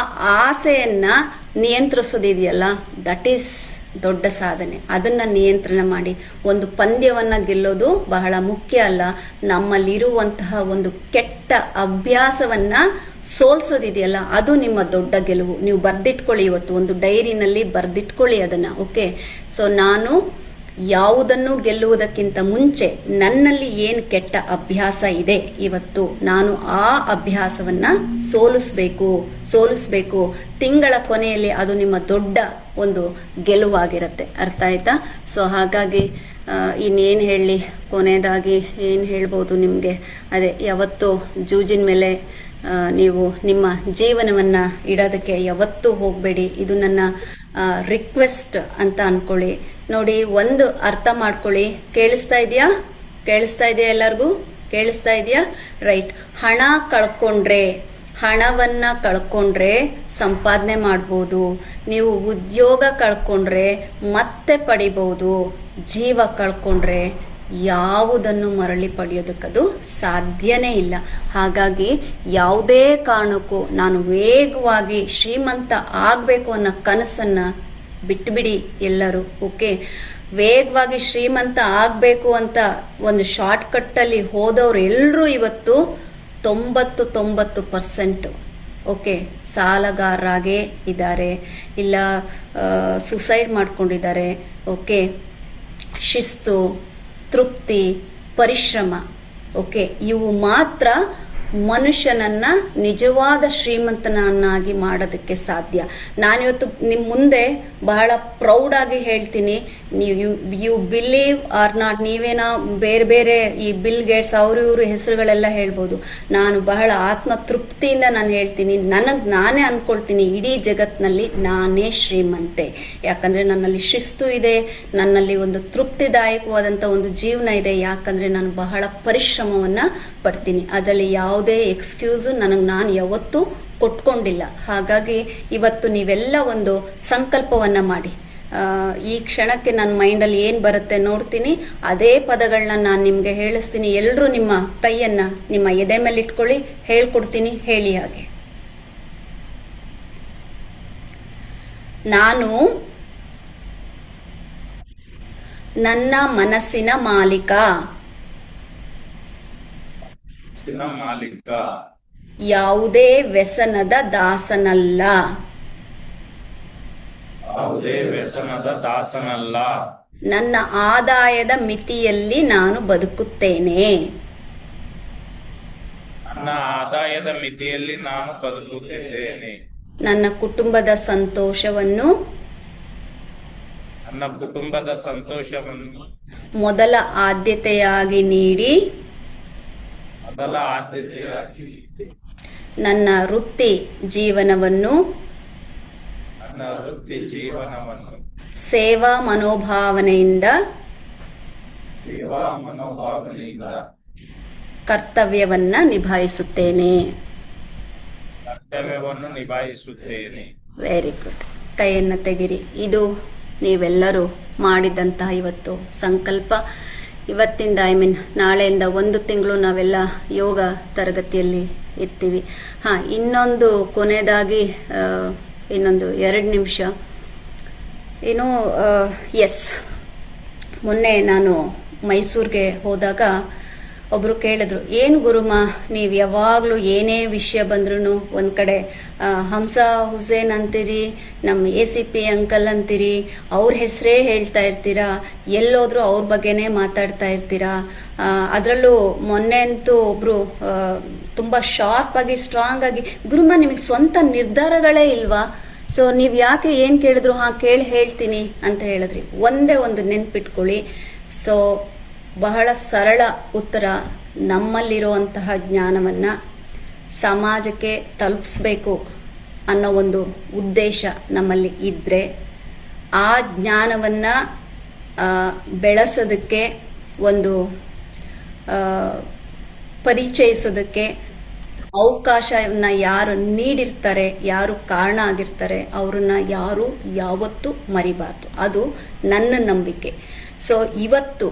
ಆಸೆಯನ್ನ ನಿಯಂತ್ರಿಸೋದಿದೆಯಲ್ಲ, ದಟ್ ಈಸ್ ದೊಡ್ಡ ಸಾಧನೆ. ಅದನ್ನ ನಿಯಂತ್ರಣ ಮಾಡಿ. ಒಂದು ಪಂದ್ಯವನ್ನ ಗೆಲ್ಲೋದು ಬಹಳ ಮುಖ್ಯ ಅಲ್ಲ, ನಮ್ಮಲ್ಲಿರುವಂತಹ ಒಂದು ಕೆಟ್ಟ ಅಭ್ಯಾಸವನ್ನ ಸೋಲ್ಸೋದಿದೆಯಲ್ಲ, ಅದು ನಿಮ್ಮ ದೊಡ್ಡ ಗೆಲುವು. ನೀವು ಬರ್ದಿಟ್ಕೊಳ್ಳಿ, ಇವತ್ತು ಒಂದು ಡೈರಿನಲ್ಲಿ ಬರ್ದಿಟ್ಕೊಳ್ಳಿ ಅದನ್ನ. ಓಕೆ, ಸೊ ನಾನು ಯಾವುದನ್ನು ಗೆಲ್ಲುವುದಕ್ಕಿಂತ ಮುಂಚೆ ನನ್ನಲ್ಲಿ ಏನು ಕೆಟ್ಟ ಅಭ್ಯಾಸ ಇದೆ ಇವತ್ತು ನಾನು ಆ ಅಭ್ಯಾಸವನ್ನ ಸೋಲಿಸ್ಬೇಕು. ತಿಂಗಳ ಕೊನೆಯಲ್ಲಿ ಅದು ನಿಮ್ಮ ದೊಡ್ಡ ಒಂದು ಗೆಲುವಾಗಿರುತ್ತೆ. ಅರ್ಥ ಆಯ್ತಾ? ಸೊ ಹಾಗಾಗಿ ಇನ್ನೇನು ಹೇಳಲಿ, ಕೊನೆಯದಾಗಿ ಏನು ಹೇಳ್ಬೋದು ನಿಮಗೆ, ಅದೇ ಯಾವತ್ತೂ ಜೂಜಿನ ಮೇಲೆ ನೀವು ನಿಮ್ಮ ಜೀವನವನ್ನ ಇಡೋದಕ್ಕೆ ಯಾವತ್ತೂ ಹೋಗಬೇಡಿ. ಇದು ನನ್ನ ರಿಕ್ವೆಸ್ಟ್ ಅಂತ ಅನ್ಕೊಳ್ಳಿ. ನೋಡಿ, ಒಂದು ಅರ್ಥ ಮಾಡ್ಕೊಳ್ಳಿ. ಕೇಳಿಸ್ತಾ ಇದೆಯಾ ಎಲ್ಲರಿಗೂ? ಕೇಳಿಸ್ತಾ ಇದೆಯಾ? ರೈಟ್. ಹಣವನ್ನ ಕಳ್ಕೊಂಡ್ರೆ ಸಂಪಾದನೆ ಮಾಡ್ಬೋದು. ನೀವು ಉದ್ಯೋಗ ಕಳ್ಕೊಂಡ್ರೆ ಮತ್ತೆ ಪಡಿಬಹುದು. ಜೀವ ಕಳ್ಕೊಂಡ್ರೆ ಯಾವುದನ್ನು ಮರಳಿ ಪಡೆಯೋದಕ್ಕದು ಸಾಧ್ಯನೇ ಇಲ್ಲ. ಹಾಗಾಗಿ ಯಾವುದೇ ಕಾರಣಕ್ಕೂ ನಾನು ವೇಗವಾಗಿ ಶ್ರೀಮಂತ ಆಗ್ಬೇಕು ಅನ್ನೋ ಕನಸನ್ನ ಬಿಟ್ಬಿಡಿ ಎಲ್ಲರೂ. ಓಕೆ, ವೇಗವಾಗಿ ಶ್ರೀಮಂತ ಆಗ್ಬೇಕು ಅಂತ ಒಂದು ಶಾರ್ಟ್ ಕಟ್ ಅಲ್ಲಿ ಹೋದವ್ರು ಎಲ್ಲರೂ ಇವತ್ತು 90% ಓಕೆ ಸಾಲಗಾರರಾಗೇ ಇದ್ದಾರೆ, ಇಲ್ಲ ಸುಸೈಡ್ ಮಾಡ್ಕೊಂಡಿದ್ದಾರೆ. ಓಕೆ, ಶಿಸ್ತು, ತೃಪ್ತಿ, ಪರಿಶ್ರಮ, ಓಕೆ, ಇವು ಮಾತ್ರ ಮನುಷ್ಯನನ್ನ ನಿಜವಾದ ಶ್ರೀಮಂತನನ್ನಾಗಿ ಮಾಡೋದಕ್ಕೆ ಸಾಧ್ಯ. ನಾನಿವತ್ತು ನಿಮ್ಮ ಮುಂದೆ ಬಹಳ ಪ್ರೌಡ್ ಆಗಿ ಹೇಳ್ತೀನಿ, ಯು ಬಿಲೀವ್ ಆರ್ ನಾಟ್, ನೀವೇನೋ ಬೇರೆ ಬೇರೆ ಈ ಬಿಲ್ ಗೇಟ್ಸ್ ಅವರು ಇವರು ಹೆಸರುಗಳೆಲ್ಲ ಹೇಳ್ಬೋದು. ನಾನು ಬಹಳ ಆತ್ಮ ತೃಪ್ತಿಯಿಂದ ನಾನು ಹೇಳ್ತೀನಿ, ನಾನೇ ಅನ್ಕೊಳ್ತೀನಿ ಇಡೀ ಜಗತ್ನಲ್ಲಿ ನಾನೇ ಶ್ರೀಮಂತೆ. ಯಾಕಂದ್ರೆ ನನ್ನಲ್ಲಿ ಶಿಸ್ತು ಇದೆ, ನನ್ನಲ್ಲಿ ಒಂದು ತೃಪ್ತಿದಾಯಕವಾದಂಥ ಒಂದು ಜೀವನ ಇದೆ. ಯಾಕಂದ್ರೆ ನಾನು ಬಹಳ ಪರಿಶ್ರಮವನ್ನ ಪಡ್ತೀನಿ. ಅದರಲ್ಲಿ ಯಾವುದೇ ಎಕ್ಸ್ಕ್ಯೂಸು ನಾನು ಯಾವತ್ತೂ ಕೊಟ್ಕೊಂಡಿಲ್ಲ. ಹಾಗಾಗಿ ಇವತ್ತು ನೀವೆಲ್ಲ ಒಂದು ಸಂಕಲ್ಪವನ್ನ ಮಾಡಿ. ಈ ಕ್ಷಣಕ್ಕೆ ನನ್ನ ಮೈಂಡಲ್ಲಿ ಏನು ಬರುತ್ತೆ ನೋಡ್ತೀನಿ, ಅದೇ ಪದಗಳನ್ನ ನಾನು ನಿಮ್ಗೆ ಹೇಳಿಸ್ತೀನಿ. ಎಲ್ಲರೂ ನಿಮ್ಮ ಕೈಯನ್ನ ನಿಮ್ಮ ಎದೆ ಮೇಲೆ ಇಟ್ಕೊಳ್ಳಿ, ಹೇಳ್ಕೊಡ್ತೀನಿ, ಹೇಳಿ ಹಾಗೆ. ನಾನು ನನ್ನ ಮನಸ್ಸಿನ ಮಾಲೀಕ, ಯಾವುದೇ ವ್ಯಸನದ ದಾಸನಲ್ಲ. ನನ್ನ ಆದಾಯದ ಮಿತಿಯಲ್ಲಿ ನಾನು ಬದುಕುತ್ತೇನೆ. ನನ್ನ ಕುಟುಂಬದ ಸಂತೋಷವನ್ನು ಮೊದಲ ಆದ್ಯತೆಯಾಗಿ ನೀಡಿ ನನ್ನ ವೃತ್ತಿ ಜೀವನವನ್ನು ಸೇವಾ ಮನೋಭಾವನೆಯಿಂದ ಕರ್ತವ್ಯವನ್ನ ನಿಭಾಯಿಸುತ್ತೇನೆ. Very good. ಕೈಯನ್ನ ತೆಗಿರಿ. ಇದು ನೀವೆಲ್ಲರೂ ಮಾಡಿದಂತಹ ಇವತ್ತು ಸಂಕಲ್ಪ. ಇವತ್ತಿಂದ ನಾಳೆಯಿಂದ 1 ತಿಂಗಳು ನಾವೆಲ್ಲ ಯೋಗ ತರಗತಿಯಲ್ಲಿ ಇರ್ತೀವಿ. ಇನ್ನೊಂದು ಕೊನೆಯದಾಗಿ ಇನ್ನೊಂದು 2 ನಿಮಿಷ ಏನೋ ಮೊನ್ನೆ ನಾನು ಮೈಸೂರಿಗೆ ಹೋದಾಗ ಒಬ್ರು ಕೇಳಿದ್ರು, ಏನು ಗುರುಮ ನೀವು ಯಾವಾಗ್ಲೂ ಏನೇ ವಿಷಯ ಬಂದ್ರು ಒಂದ್ ಕಡೆ ಹಂಸ ಹುಸೇನ್ ಅಂತೀರಿ, ನಮ್ಮ ACP ಅಂಕಲ್ ಅಂತೀರಿ, ಅವ್ರ ಹೆಸರೇ ಹೇಳ್ತಾ ಇರ್ತೀರಾ, ಎಲ್ಲೋದ್ರು ಅವ್ರ ಬಗ್ಗೆನೇ ಮಾತಾಡ್ತಾ ಇರ್ತೀರಾ. ಅದರಲ್ಲೂ ಮೊನ್ನೆ ಅಂತೂ ಒಬ್ರು ತುಂಬಾ ಶಾರ್ಪ್ ಆಗಿ ಸ್ಟ್ರಾಂಗ್ ಆಗಿ, ಗುರುಮ ನಿಮಗೆ ಸ್ವಂತ ನಿರ್ಧಾರಗಳೇ ಇಲ್ವಾ? ಸೊ ನೀವ್ ಯಾಕೆ ಏನ್ ಕೇಳಿದ್ರು ಕೇಳಿ ಹೇಳ್ತೀನಿ ಅಂತ ಹೇಳಿದ್ರಿ. ಒಂದೇ ಒಂದು ನೆನ್ಪಿಟ್ಕೊಳ್ಳಿ. ಸೊ ಬಹಳ ಸರಳ ಉತ್ತರ, ನಮ್ಮಲ್ಲಿರುವಂತಹ ಜ್ಞಾನವನ್ನ ಸಮಾಜಕ್ಕೆ ತಲುಪಿಸ್ಬೇಕು ಅನ್ನೋ ಒಂದು ಉದ್ದೇಶ ನಮ್ಮಲ್ಲಿ ಇದ್ರೆ, ಆ ಜ್ಞಾನವನ್ನ ಬೆಳೆಸೋದಕ್ಕೆ, ಒಂದು ಪರಿಚಯಿಸೋದಕ್ಕೆ ಅವಕಾಶವನ್ನ ಯಾರು ನೀಡಿರ್ತಾರೆ, ಯಾರು ಕಾರಣ ಆಗಿರ್ತಾರೆ, ಅವ್ರನ್ನ ಯಾರು ಯಾವತ್ತೂ ಮರಿಬಾರ್ದು. ಅದು ನನ್ನ ನಂಬಿಕೆ. ಸೊ ಇವತ್ತು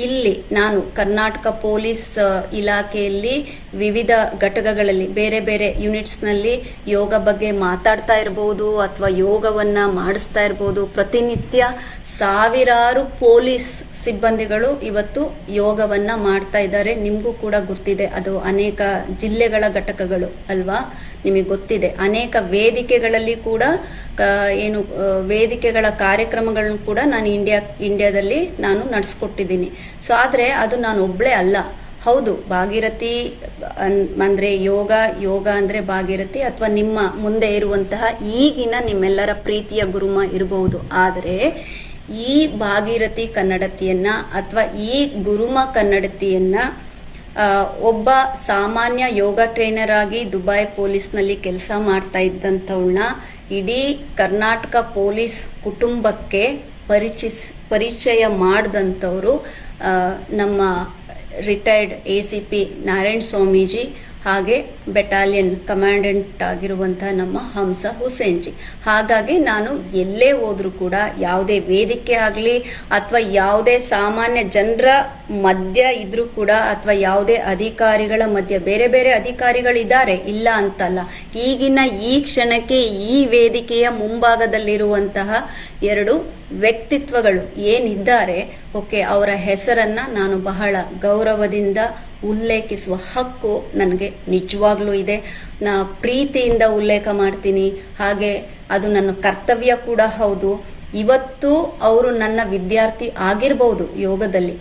ಇಲ್ಲಿ ನಾನು ಕರ್ನಾಟಕ ಪೊಲೀಸ್ ಇಲಾಖೆಯಲ್ಲಿ ವಿವಿಧ ಘಟಕಗಳಲ್ಲಿ ಬೇರೆ ಬೇರೆ ಯೂನಿಟ್ಸ್ನಲ್ಲಿ ಯೋಗ ಬಗ್ಗೆ ಮಾತಾಡ್ತಾ ಇರಬಹುದು ಅಥವಾ ಯೋಗವನ್ನ ಮಾಡಿಸ್ತಾ ಇರಬಹುದು. ಪ್ರತಿನಿತ್ಯ ಸಾವಿರಾರು ಪೊಲೀಸ್ ಸಿಬ್ಬಂದಿಗಳು ಇವತ್ತು ಯೋಗವನ್ನ ಮಾಡ್ತಾ ಇದ್ದಾರೆ. ನಿಮಗೂ ಕೂಡ ಗೊತ್ತಿದೆ, ಅದು ಅನೇಕ ಜಿಲ್ಲೆಗಳ ಘಟಕಗಳು ಅಲ್ವಾ, ನಿಮಗೆ ಗೊತ್ತಿದೆ. ಅನೇಕ ವೇದಿಕೆಗಳಲ್ಲಿ ಕೂಡ ವೇದಿಕೆಗಳ ಕಾರ್ಯಕ್ರಮಗಳನ್ನು ಕೂಡ ನಾನು ಇಂಡಿಯಾದಲ್ಲಿ ನಾನು ನಡೆಸ್ಕೊಟ್ಟಿದ್ದೀನಿ. ಸೊ ಆದ್ರೆ ಅದು ನಾನು ಒಬ್ಳೇ ಅಲ್ಲ. ಹೌದು, ಭಾಗೀರಥಿ ಅಂದ್ರೆ ಯೋಗ ಅಂದ್ರೆ ಭಾಗೀರಥಿ ಅಥವಾ ನಿಮ್ಮ ಮುಂದೆ ಇರುವಂತಹ ಈಗಿನ ನಿಮ್ಮೆಲ್ಲರ ಪ್ರೀತಿಯ ಗುರುಮ ಇರಬಹುದು. ಆದರೆ ಈ ಭಾಗೀರಥಿ ಕನ್ನಡತಿಯನ್ನ ಅಥವಾ ಈ ಗುರುಮ ಕನ್ನಡತಿಯನ್ನ ಒಬ್ಬ ಸಾಮಾನ್ಯ ಯೋಗ ಟ್ರೈನರ್ ಆಗಿ ದುಬೈ ಪೊಲೀಸ್ನಲ್ಲಿ ಕೆಲಸ ಮಾಡ್ತಾ ಇದ್ದಂಥವಳನ್ನ ಇಡೀ ಕರ್ನಾಟಕ ಪೊಲೀಸ್ ಕುಟುಂಬಕ್ಕೆ ಪರಿಚಯ ಮಾಡಿದಂಥವ್ರು ನಮ್ಮ ರಿಟೈರ್ಡ್ ACP ನಾರಾಯಣ್ ಸ್ವಾಮೀಜಿ, ಹಾಗೆ ಬೆಟಾಲಿಯನ್ ಕಮಾಂಡೆಂಟ್ ಆಗಿರುವಂತಹ ನಮ್ಮ ಹಂಸ ಹುಸೇನ್ಜಿ. ಹಾಗಾಗಿ ನಾನು ಎಲ್ಲೇ ಹೋದ್ರೂ ಕೂಡ ಯಾವುದೇ ವೇದಿಕೆ ಆಗಲಿ ಅಥವಾ ಯಾವುದೇ ಸಾಮಾನ್ಯ ಜನರ ಮಧ್ಯ ಇದ್ರೂ ಕೂಡ ಅಥವಾ ಯಾವುದೇ ಅಧಿಕಾರಿಗಳ ಮಧ್ಯ, ಬೇರೆ ಬೇರೆ ಅಧಿಕಾರಿಗಳಿದ್ದಾರೆ ಇಲ್ಲ ಅಂತಲ್ಲ, ಈಗಿನ ಈ ಕ್ಷಣಕ್ಕೆ ಈ ವೇದಿಕೆಯ ಮುಂಭಾಗದಲ್ಲಿರುವಂತಹ ಎರಡು ವ್ಯಕ್ತಿತ್ವಗಳು ಏನಿದ್ದಾರೆ, ಓಕೆ, ಅವರ ಹೆಸರನ್ನ ನಾನು ಬಹಳ ಗೌರವದಿಂದ ಉಲ್ಲೇಖಿಸುವ ಹಕ್ಕು ನನಗೆ ನಿಜವಾಗ್ಲೂ ಇದೆ. ನಾ ಪ್ರೀತಿಯಿಂದ ಉಲ್ಲೇಖ ಮಾಡ್ತೀನಿ, ಹಾಗೆ ಅದು ನನ್ನ ಕರ್ತವ್ಯ ಕೂಡ ಹೌದು. ಇವತ್ತು ಅವರು ನನ್ನ ವಿದ್ಯಾರ್ಥಿ ಆಗಿರ್ಬಹುದು ಯೋಗದಲ್ಲಿ,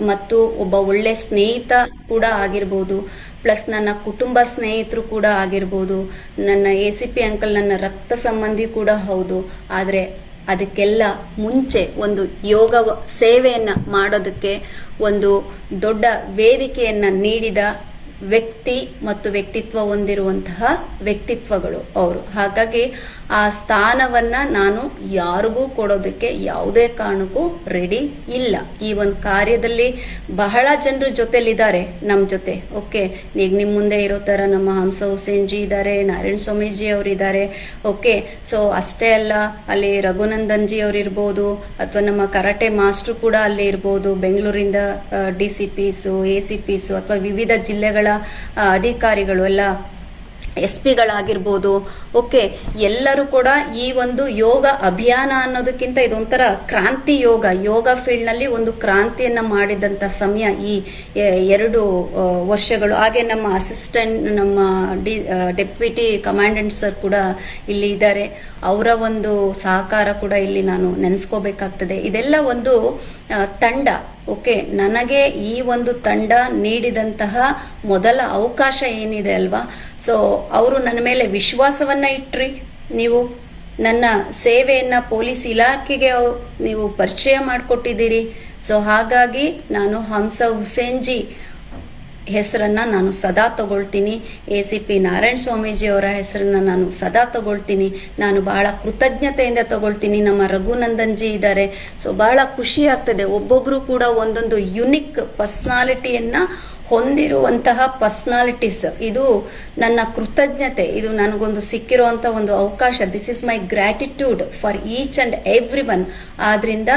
ಮತ್ತು ಒಬ್ಬ ಒಳ್ಳೆ ಸ್ನೇಹಿತ ಕೂಡ ಆಗಿರ್ಬೋದು, ಪ್ಲಸ್ ನನ್ನ ಕುಟುಂಬ ಸ್ನೇಹಿತರು ಕೂಡ ಆಗಿರ್ಬೋದು, ನನ್ನ ACP ಅಂಕಲ್ ನನ್ನ ರಕ್ತ ಸಂಬಂಧಿ ಕೂಡ ಹೌದು. ಆದರೆ ಅದಕ್ಕೆಲ್ಲ ಮುಂಚೆ ಒಂದು ಯೋಗ ಸೇವೆಯನ್ನ ಮಾಡೋದಕ್ಕೆ ಒಂದು ದೊಡ್ಡ ವೇದಿಕೆಯನ್ನ ನೀಡಿದ ವ್ಯಕ್ತಿ ಮತ್ತು ವ್ಯಕ್ತಿತ್ವ ಹೊಂದಿರುವಂತಹ ವ್ಯಕ್ತಿತ್ವಗಳು ಅವರು. ಹಾಗಾಗಿ ಆ ಸ್ಥಾನವನ್ನ ನಾನು ಯಾರಿಗೂ ಕೊಡೋದಕ್ಕೆ ಯಾವುದೇ ಕಾರಣಕ್ಕೂ ರೆಡಿ ಇಲ್ಲ. ಈ ಒಂದು ಕಾರ್ಯದಲ್ಲಿ ಬಹಳ ಜನರು ಜೊತೆಲಿದ್ದಾರೆ ನಮ್ಮ ಜೊತೆ. ಓಕೆ, ಈಗ ನಿಮ್ಮ ಮುಂದೆ ಇರೋ ತರ ನಮ್ಮ ಹಂಸ ಹುಸೇನ್ಜಿ ಇದ್ದಾರೆ, ನಾರಾಯಣ್ ಸ್ವಾಮೀಜಿ ಅವರಿದ್ದಾರೆ. ಓಕೆ, ಸೊ ಅಷ್ಟೇ ಅಲ್ಲ, ಅಲ್ಲಿ ರಘುನಂದನ್ ಜಿ ಅವರು ಇರ್ಬೋದು, ಅಥವಾ ನಮ್ಮ ಕರಾಟೆ ಮಾಸ್ಟರ್ ಕೂಡ ಅಲ್ಲಿ ಇರ್ಬೋದು, ಬೆಂಗಳೂರಿಂದ DCPs, ACPs ಅಥವಾ ವಿವಿಧ ಜಿಲ್ಲೆಗಳ ಅಧಿಕಾರಿಗಳು ಎಲ್ಲ SP-ಗಳಾಗಿರ್ಬೋದು. ಓಕೆ, ಎಲ್ಲರೂ ಕೂಡ ಈ ಒಂದು ಯೋಗ ಅಭಿಯಾನ ಅನ್ನೋದಕ್ಕಿಂತ ಇದೊಂಥರ ಕ್ರಾಂತಿ. ಯೋಗ ಫೀಲ್ಡ್ ನಲ್ಲಿ ಒಂದು ಕ್ರಾಂತಿಯನ್ನ ಮಾಡಿದಂತ ಸಮಯ ಈ 2 ವರ್ಷಗಳು. ಹಾಗೆ ನಮ್ಮ ಅಸಿಸ್ಟೆಂಟ್, ನಮ್ಮ ಡೆಪ್ಯೂಟಿ ಕಮಾಂಡೆಂಟ್ ಸರ್ ಕೂಡ ಇಲ್ಲಿ ಇದ್ದಾರೆ. ಅವರ ಒಂದು ಸಹಕಾರ ಕೂಡ ಇಲ್ಲಿ ನಾನು ನೆನೆಸ್ಕೋಬೇಕಾಗ್ತದೆ. ಇದೆಲ್ಲ ಒಂದು ತಂಡ. ಓಕೆ, ನನಗೆ ಈ ಒಂದು ತಂಡ ನೀಡಿದಂತಹ ಮೊದಲ ಅವಕಾಶ ಏನಿದೆ ಅಲ್ವಾ, ಸೊ ಅವರು ನನ್ನ ಮೇಲೆ ವಿಶ್ವಾಸವನ್ನ ಇಟ್ರಿ. ನೀವು ನನ್ನ ಸೇವೆಯನ್ನ ಪೊಲೀಸ್ ಇಲಾಖೆಗೆ ನೀವು ಪರಿಚಯ ಮಾಡಿಕೊಟ್ಟಿದ್ದೀರಿ. ಸೊ ಹಾಗಾಗಿ ನಾನು ಹಂಸ ಹುಸೇನ್ಜಿ ಹೆಸರನ್ನ ನಾನು ಸದಾ ತಗೊಳ್ತೀನಿ. ACP ನಾರಾಯಣ್ ಸ್ವಾಮೀಜಿ ಅವರ ಹೆಸರನ್ನ ನಾನು ಸದಾ ತಗೊಳ್ತೀನಿ. ನಾನು ಬಹಳ ಕೃತಜ್ಞತೆಯಿಂದ ತಗೊಳ್ತೀನಿ. ನಮ್ಮ ರಘುನಂದನ್ ಜಿ ಇದ್ದಾರೆ. ಸೊ ಬಹಳ ಖುಷಿ ಆಗ್ತದೆ. ಒಬ್ಬೊಬ್ರು ಕೂಡ ಒಂದೊಂದು ಯುನಿಕ್ ಪರ್ಸನಾಲಿಟಿಯನ್ನ ಹೊಂದಿರುವಂತಹ ಪರ್ಸನಾಲಿಟೀಸ್. ಇದು ನನ್ನ ಕೃತಜ್ಞತೆ, ಇದು ನನಗೊಂದು ಸಿಕ್ಕಿರುವಂತ ಒಂದು ಅವಕಾಶ. This is my gratitude for each and every one. ಆದ್ರಿಂದ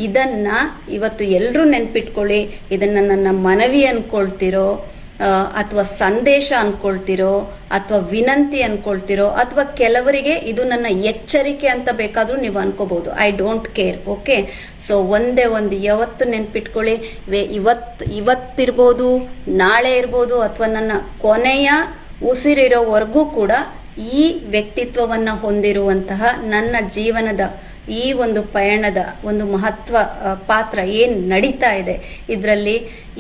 ಇದನ್ನ ಇವತ್ತು ಎಲ್ಲರೂ ನೆನ್ಪಿಟ್ಕೊಳ್ಳಿ. ಇದನ್ನ ನನ್ನ ಮನವಿ ಅನ್ಕೊಳ್ತಿರೋ ಅಥವಾ ಸಂದೇಶ ಅನ್ಕೊಳ್ತಿರೋ ಅಥವಾ ವಿನಂತಿ ಅನ್ಕೊಳ್ತಿರೋ ಅಥವಾ ಕೆಲವರಿಗೆ ಇದು ನನ್ನ ಎಚ್ಚರಿಕೆ ಅಂತ ಬೇಕಾದ್ರೂ ನೀವು ಅನ್ಕೋಬಹುದು. I don't care. Okay, so ಒಂದೇ ಒಂದು ಯಾವತ್ತು ನೆನ್ಪಿಟ್ಕೊಳ್ಳಿ, ಇವತ್ತಿರ್ಬೋದು, ನಾಳೆ ಇರ್ಬೋದು, ಅಥವಾ ನನ್ನ ಕೊನೆಯ ಉಸಿರಿರೋವರೆಗೂ ಕೂಡ ಈ ವ್ಯಕ್ತಿತ್ವವನ್ನ ಹೊಂದಿರುವಂತಹ ನನ್ನ ಜೀವನದ ಈ ಒಂದು ಪಯಣದ ಒಂದು ಮಹತ್ವ ಪಾತ್ರ ಏನ್ ನಡೀತಾ ಇದೆ, ಇದರಲ್ಲಿ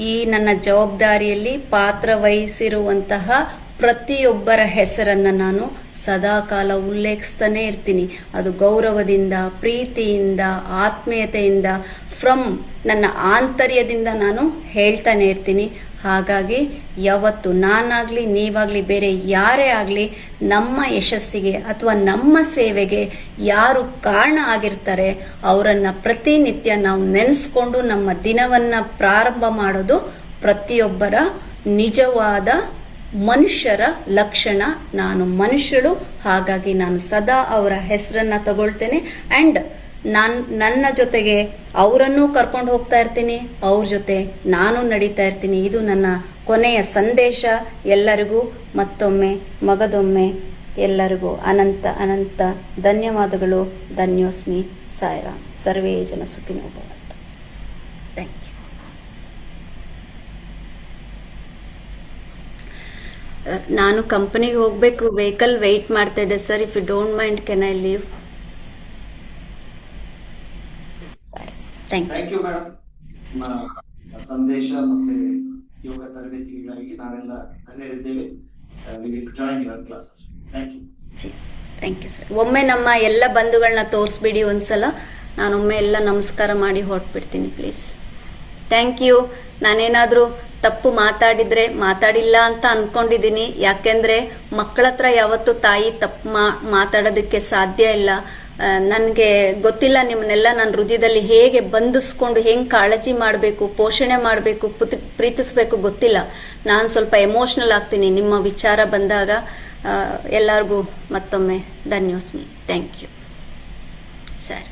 ಈ ನನ್ನ ಜವಾಬ್ದಾರಿಯಲ್ಲಿ ಪಾತ್ರ ವಹಿಸಿರುವಂತಹ ಪ್ರತಿಯೊಬ್ಬರ ಹೆಸರನ್ನ ನಾನು ಸದಾಕಾಲ ಉಲ್ಲೇಖಿಸ್ತಾನೆ ಇರ್ತೀನಿ. ಅದು ಗೌರವದಿಂದ, ಪ್ರೀತಿಯಿಂದ, ಆತ್ಮೀಯತೆಯಿಂದ, ಫ್ರಮ್ ನನ್ನ ಆಂತರ್ಯದಿಂದ ನಾನು ಹೇಳ್ತಾನೆ ಇರ್ತೀನಿ. ಹಾಗಾಗಿ ಯಾವತ್ತು ನಾನಾಗ್ಲಿ, ನೀವಾಗ್ಲಿ, ಬೇರೆ ಯಾರೇ ಆಗ್ಲಿ, ನಮ್ಮ ಯಶಸ್ಸಿಗೆ ಅಥವಾ ನಮ್ಮ ಸೇವೆಗೆ ಯಾರು ಕಾರಣ ಆಗಿರ್ತಾರೆ ಅವರನ್ನ ಪ್ರತಿನಿತ್ಯ ನಾವು ನೆನೆಸ್ಕೊಂಡು ನಮ್ಮ ದಿನವನ್ನ ಪ್ರಾರಂಭ ಮಾಡೋದು ಪ್ರತಿಯೊಬ್ಬರ ನಿಜವಾದ ಮನುಷ್ಯರ ಲಕ್ಷಣ. ನಾನು ಮನುಷ್ಯಳು, ಹಾಗಾಗಿ ನಾನು ಸದಾ ಅವರ ಹೆಸರನ್ನ ತಗೊಳ್ತೇನೆ. ಅಂಡ್ ನನ್ನ ಜೊತೆಗೆ ಅವರನ್ನೂ ಕರ್ಕೊಂಡು ಹೋಗ್ತಾ ಇರ್ತೀನಿ, ಅವ್ರ ಜೊತೆ ನಾನು ನಡೀತಾ ಇರ್ತೀನಿ. ಇದು ನನ್ನ ಕೊನೆಯ ಸಂದೇಶ ಎಲ್ಲರಿಗೂ. ಮತ್ತೊಮ್ಮೆ ಮಗದೊಮ್ಮೆ ಎಲ್ಲರಿಗೂ ಅನಂತ ಅನಂತ ಧನ್ಯವಾದಗಳು. ಧನ್ಯೋಸ್ಮಿ. ಸಾಯಿರಾಮ್. ಸರ್ವೇ ಜನ ಸುಖಿನೋ ಭವಂತು. Thank you. ನಾನು ಕಂಪನಿಗೆ ಹೋಗ್ಬೇಕು, ವೆಹಿಕಲ್ ವೆಯ್ಟ್ ಮಾಡ್ತಾ ಇದ್ದೆ sir. If you don't mind can I leave? Thank you. Thank you madam. ಸಂದೇಶ ಮತ್ತೆ ಯೋಗ ತರಬೇತಿಗಾಗಿ ನಾವೆಲ್ಲ ಧನ್ಯರಿದ್ದೇವೆ. Join your class. Thank you. Thank you sir. ಒಮ್ಮೆ ನಮ್ಮ ಎಲ್ಲ ಬಂಧುಗಳನ್ನ ತೋರಿಸ್ಬಿಡಿ ಒಂದ್ಸಲ. ನಾನೊಮ್ಮೆ ಎಲ್ಲ ನಮಸ್ಕಾರ ಮಾಡಿ ಹೊರಟ್ಬಿಡ್ತೀನಿ ಪ್ಲೀಸ್. Thank you. ನಾನೇನಾದರೂ ತಪ್ಪು ಮಾತಾಡಿದ್ರೆ ಮಾತಾಡಿಲ್ಲ ಅಂತ ಅನ್ಕೊಂಡಿದ್ದೀನಿ. ಯಾಕೆಂದ್ರೆ ಮಕ್ಕಳ ಹತ್ರ ಯಾವತ್ತೂ ತಾಯಿ ತಪ್ಪು ಮಾತಾಡೋದಕ್ಕೆ ಸಾಧ್ಯ ಇಲ್ಲ. ನನಗೆ ಗೊತ್ತಿಲ್ಲ ನಿಮ್ಮನ್ನೆಲ್ಲ ನಾನು ಹೃದಯದಲ್ಲಿ ಹೇಗೆ ಬಂಧಿಸ್ಕೊಂಡು ಹೆಂಗೆ ಕಾಳಜಿ ಮಾಡಬೇಕು, ಪೋಷಣೆ ಮಾಡಬೇಕು, ಪ್ರೀತಿಸ್ಬೇಕು ಗೊತ್ತಿಲ್ಲ. ನಾನು ಸ್ವಲ್ಪ ಎಮೋಷ್ನಲ್ ಆಗ್ತೀನಿ ನಿಮ್ಮ ವಿಚಾರ ಬಂದಾಗ. ಎಲ್ಲರಿಗೂ ಮತ್ತೊಮ್ಮೆ ಧನ್ಯೋಸ್ಮಿ. Thank you sir.